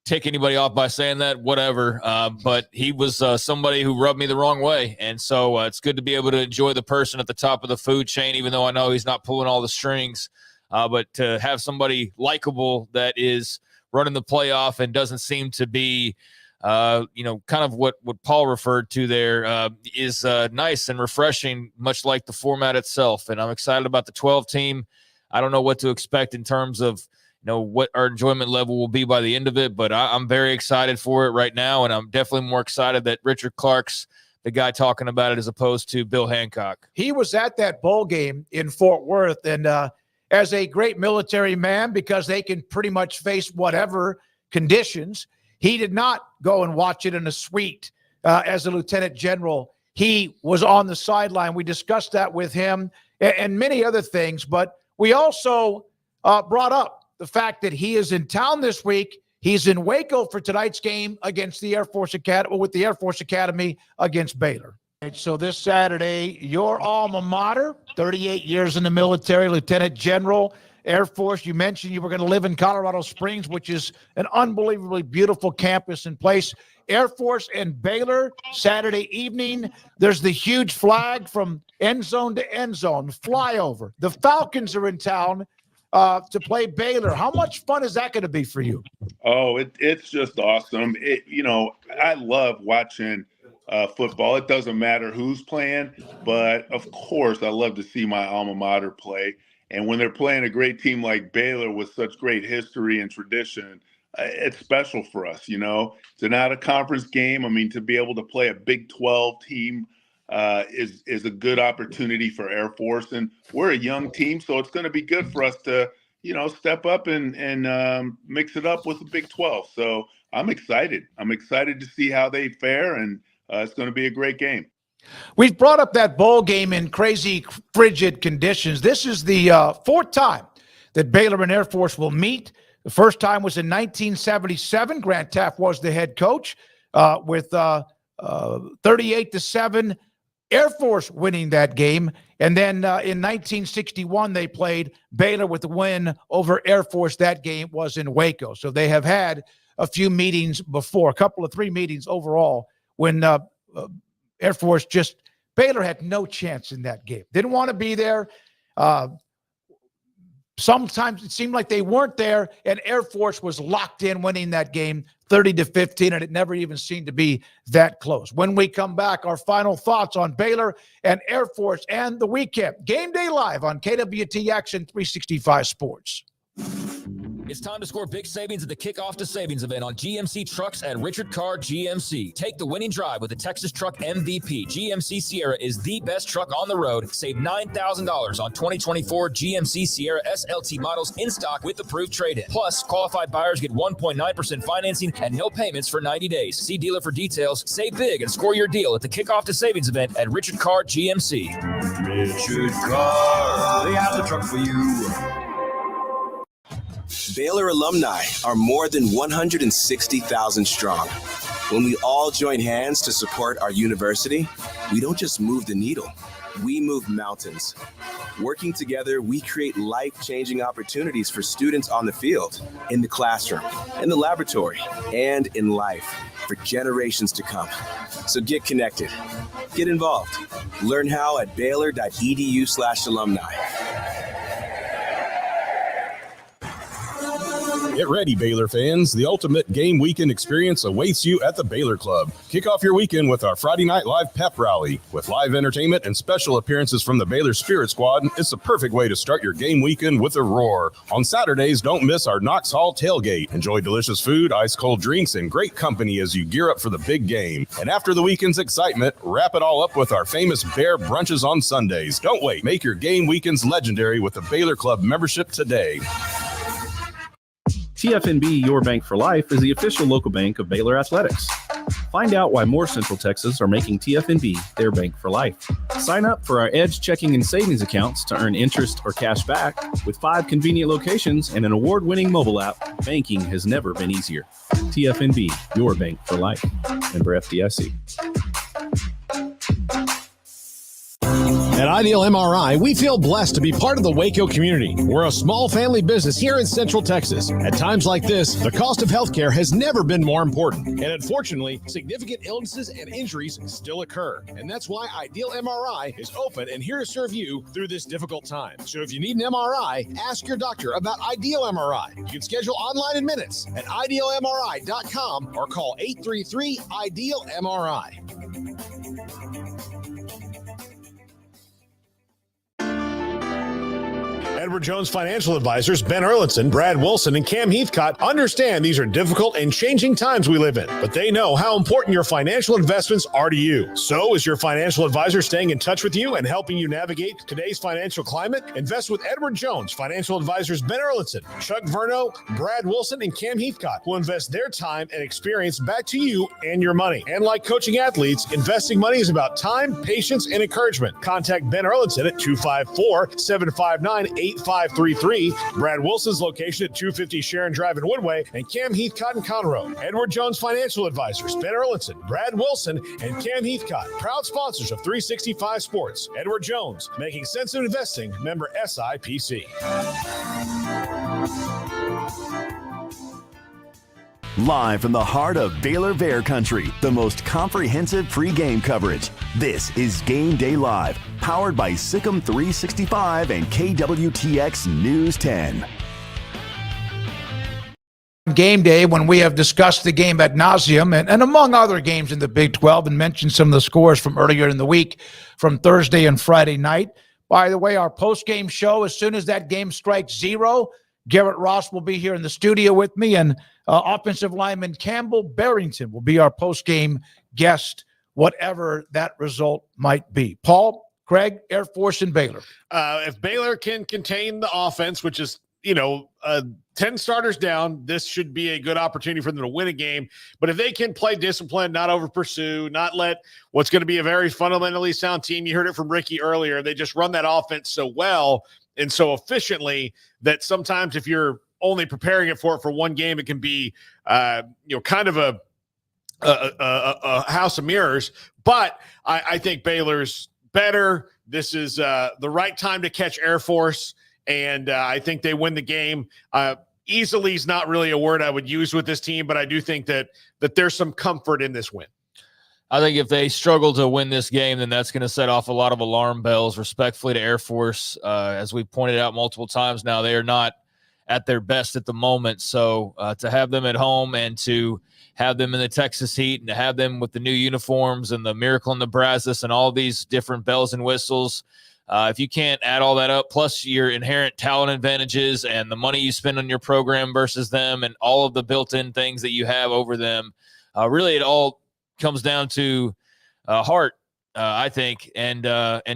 tick anybody off by saying that, whatever. But he was somebody who rubbed me the wrong way. And so it's good to be able to enjoy the person at the top of the food chain, even though I know he's not pulling all the strings. But to have somebody likable that is running the playoff and doesn't seem to be, kind of what Paul referred to there is nice and refreshing, much like the format itself. And I'm excited about the 12 team. I don't know what to expect in terms of, what our enjoyment level will be by the end of it, but I'm very excited for it right now. And I'm definitely more excited that Richard Clark's the guy talking about it as opposed to Bill Hancock. He was at that bowl game in Fort Worth, and as a great military man, because they can pretty much face whatever conditions, he did not go and watch it in a suite as a lieutenant general. He was on the sideline. We discussed that with him and many other things, but we also brought up the fact that he is in town this week. He's in Waco for tonight's game against the Air Force Academy, with the Air Force Academy against Baylor. So this Saturday, your alma mater, 38 years in the military, Lieutenant General, Air Force. You mentioned you were going to live in Colorado Springs, which is an unbelievably beautiful campus and place. Air Force and Baylor, Saturday evening. There's the huge flag from end zone to end zone, flyover. The Falcons are in town to play Baylor. How much fun is that going to be for you? Oh, it's just awesome. I love watching football. It doesn't matter who's playing, but of course, I love to see my alma mater play. And when they're playing a great team like Baylor with such great history and tradition, it's special for us. It's an out-of-conference game. I mean, to be able to play a Big 12 team is a good opportunity for Air Force. And we're a young team, so it's going to be good for us to, step up and mix it up with the Big 12. So I'm excited. I'm excited to see how they fare, and it's going to be a great game. We've brought up that bowl game in crazy, frigid conditions. This is the fourth time that Baylor and Air Force will meet. The first time was in 1977. Grant Teaff was the head coach with 38-7, Air Force winning that game. And then in 1961, they played Baylor with the win over Air Force. That game was in Waco. So they have had a few meetings before, three meetings overall, when Air Force Baylor had no chance in that game. Didn't want to be there. Sometimes it seemed like they weren't there, and Air Force was locked in winning that game 30-15, and it never even seemed to be that close. When we come back, our final thoughts on Baylor and Air Force and the weekend. Game Day Live on KWTX and 365 Sports. It's time to score big savings at the Kickoff to Savings event on GMC trucks at Richard Carr GMC. Take the winning drive with the Texas Truck MVP. GMC Sierra is the best truck on the road. Save $9,000 on 2024 GMC Sierra SLT models in stock with approved trade-in. Plus, qualified buyers get 1.9% financing and no payments for 90 days. See dealer for details. Save big and score your deal at the Kickoff to Savings event at Richard Carr GMC. Richard Carr, they have the truck for you. Baylor alumni are more than 160,000 strong. When we all join hands to support our university, we don't just move the needle, we move mountains. Working together, we create life-changing opportunities for students on the field, in the classroom, in the laboratory, and in life for generations to come. So get connected, get involved. Learn how at baylor.edu/alumni. Get ready, Baylor fans. The ultimate game weekend experience awaits you at the Baylor Club. Kick off your weekend with our Friday Night Live pep rally. With live entertainment and special appearances from the Baylor Spirit Squad, it's the perfect way to start your game weekend with a roar. On Saturdays, don't miss our Knox Hall tailgate. Enjoy delicious food, ice-cold drinks, and great company as you gear up for the big game. And after the weekend's excitement, wrap it all up with our famous Bear brunches on Sundays. Don't wait. Make your game weekends legendary with the Baylor Club membership today. TFNB Your Bank for Life is the official local bank of Baylor Athletics. Find out why more Central Texas are making TFNB their bank for life. Sign up for our Edge checking and savings accounts to earn interest or cash back. With 5 convenient locations and an award-winning mobile app, banking has never been easier. TFNB Your Bank for Life. Member FDIC. At Ideal MRI, we feel blessed to be part of the Waco community. We're a small family business here in Central Texas. At times like this, the cost of healthcare has never been more important. And unfortunately, significant illnesses and injuries still occur. And that's why Ideal MRI is open and here to serve you through this difficult time. So if you need an MRI, ask your doctor about Ideal MRI. You can schedule online in minutes at idealmri.com or call 833-IDEAL-MRI. Edward Jones Financial Advisors Ben Erlinson, Brad Wilson, and Cam Heathcott understand these are difficult and changing times we live in, but they know how important your financial investments are to you. So is your financial advisor staying in touch with you and helping you navigate today's financial climate? Invest with Edward Jones Financial Advisors Ben Erlinson, Chuck Verno, Brad Wilson, and Cam Heathcott will invest their time and experience back to you and your money. And like coaching athletes, investing money is about time, patience, and encouragement. Contact Ben Erlinson at 254-759-8500 8533. Brad Wilson's location at 250 Sharon Drive in Woodway, and Cam Heathcott in Conroe. Edward Jones Financial Advisors, Ben Erlinson, Brad Wilson, and Cam Heathcott, proud sponsors of 365 Sports. Edward Jones, making sense of investing, member SIPC. Live from the heart of Baylor Bear Country, the most comprehensive pregame coverage. This is Game Day Live, powered by Sikkim 365 and KWTX News 10. Game Day, when we have discussed the game ad nauseum and among other games in the Big 12 and mentioned some of the scores from earlier in the week from Thursday and Friday night. By the way, our post-game show, as soon as that game strikes 0, Garrett Ross will be here in the studio with me, and offensive lineman Campbell Barrington will be our post-game guest, whatever that result might be. Paul, Craig, Air Force, and Baylor. If Baylor can contain the offense, which is, 10 starters down, this should be a good opportunity for them to win a game. But if they can play disciplined, not over pursue, not let what's going to be a very fundamentally sound team, you heard it from Ricky earlier, they just run that offense so well and so efficiently that sometimes if you're only preparing it for one game, it can be, kind of a house of mirrors. But I think Baylor's better. This is the right time to catch Air Force, and I think they win the game. Easily is not really a word I would use with this team, but I do think that there's some comfort in this win. I think if they struggle to win this game, then that's going to set off a lot of alarm bells, respectfully to Air Force. As we pointed out multiple times now, they are not at their best at the moment. So to have them at home and to have them in the Texas heat and to have them with the new uniforms and the Miracle in the Brazos and all these different bells and whistles, if you can't add all that up, plus your inherent talent advantages and the money you spend on your program versus them and all of the built-in things that you have over them, really it all comes down to heart, I think, and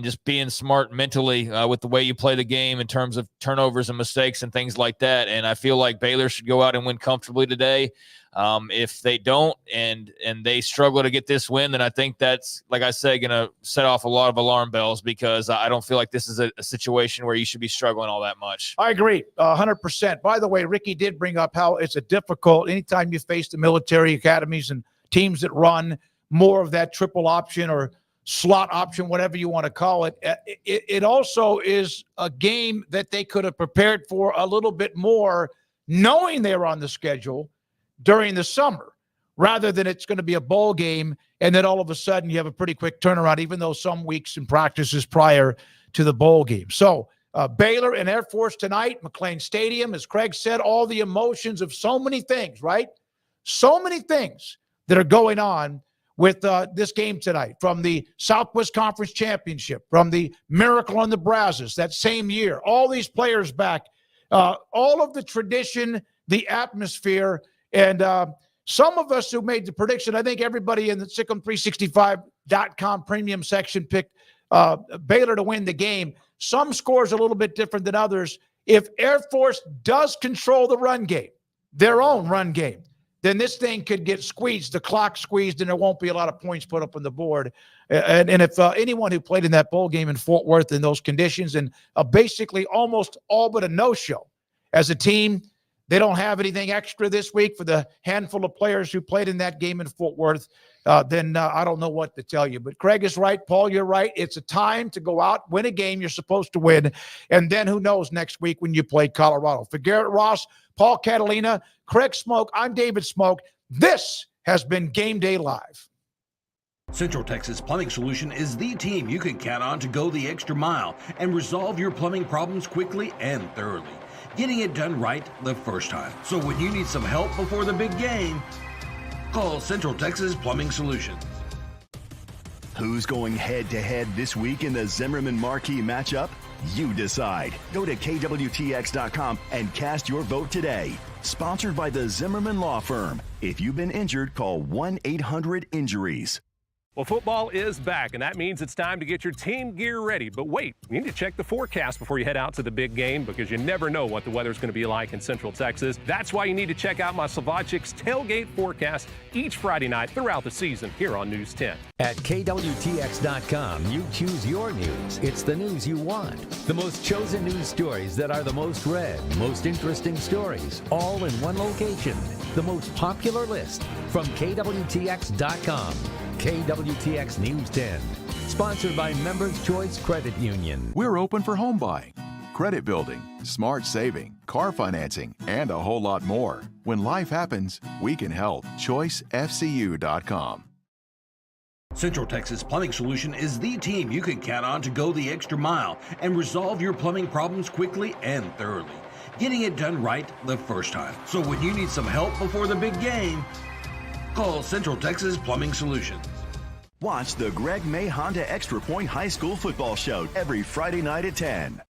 just being smart mentally with the way you play the game in terms of turnovers and mistakes and things like that. And I feel like Baylor should go out and win comfortably today. If they don't and they struggle to get this win, then I think that's, like I said, going to set off a lot of alarm bells because I don't feel like this is a situation where you should be struggling all that much. I agree 100%. By the way, Ricky did bring up how it's a difficult anytime you face the military academies and teams that run more of that triple option or slot option, whatever you want to call it. It also is a game that they could have prepared for a little bit more, knowing they were on the schedule during the summer, rather than it's going to be a bowl game and then all of a sudden you have a pretty quick turnaround, even though some weeks in practices prior to the bowl game. So Baylor and Air Force tonight, McLean Stadium, as Craig said, all the emotions of so many things, right? So many things that are going on with this game tonight, from the Southwest Conference Championship, from the Miracle on the Brazos that same year, all these players back, all of the tradition, the atmosphere, and some of us who made the prediction, I think everybody in the Sikkim365.com premium section picked Baylor to win the game. Some scores a little bit different than others. If Air Force does control the run game, their own run game, then this thing could get squeezed, the clock squeezed, and there won't be a lot of points put up on the board. And if anyone who played in that bowl game in Fort Worth in those conditions and basically almost all but a no-show as a team, they don't have anything extra this week for the handful of players who played in that game in Fort Worth, then I don't know what to tell you. But Craig is right. Paul, you're right. It's a time to go out, win a game you're supposed to win, and then who knows next week when you play Colorado. For Garrett Ross, Paul Catalina, Craig Smoak, I'm David Smoak. This has been Game Day Live. Central Texas Plumbing Solution is the team you can count on to go the extra mile and resolve your plumbing problems quickly and thoroughly, getting it done right the first time. So when you need some help before the big game, call Central Texas Plumbing Solutions. Who's going head-to-head this week in the Zimmerman Marquee matchup? You decide. Go to KWTX.com and cast your vote today. Sponsored by the Zimmerman Law Firm. If you've been injured, call 1-800-INJURIES. Well, football is back, and that means it's time to get your team gear ready. But wait, you need to check the forecast before you head out to the big game because you never know what the weather's going to be like in Central Texas. That's why you need to check out my Slovacic's tailgate forecast each Friday night throughout the season here on News 10. At KWTX.com, you choose your news. It's the news you want. The most chosen news stories that are the most read, most interesting stories, all in one location. The most popular list from KWTX.com. KWTX News 10, sponsored by Members Choice Credit Union. We're open for home buying, credit building, smart saving, car financing, and a whole lot more. When life happens, we can help. ChoiceFCU.com. Central Texas Plumbing Solution is the team you can count on to go the extra mile and resolve your plumbing problems quickly and thoroughly, getting it done right the first time. So when you need some help before the big game, call Central Texas Plumbing Solutions. Watch the Greg May Honda Extra Point High School Football Show every Friday night at 10.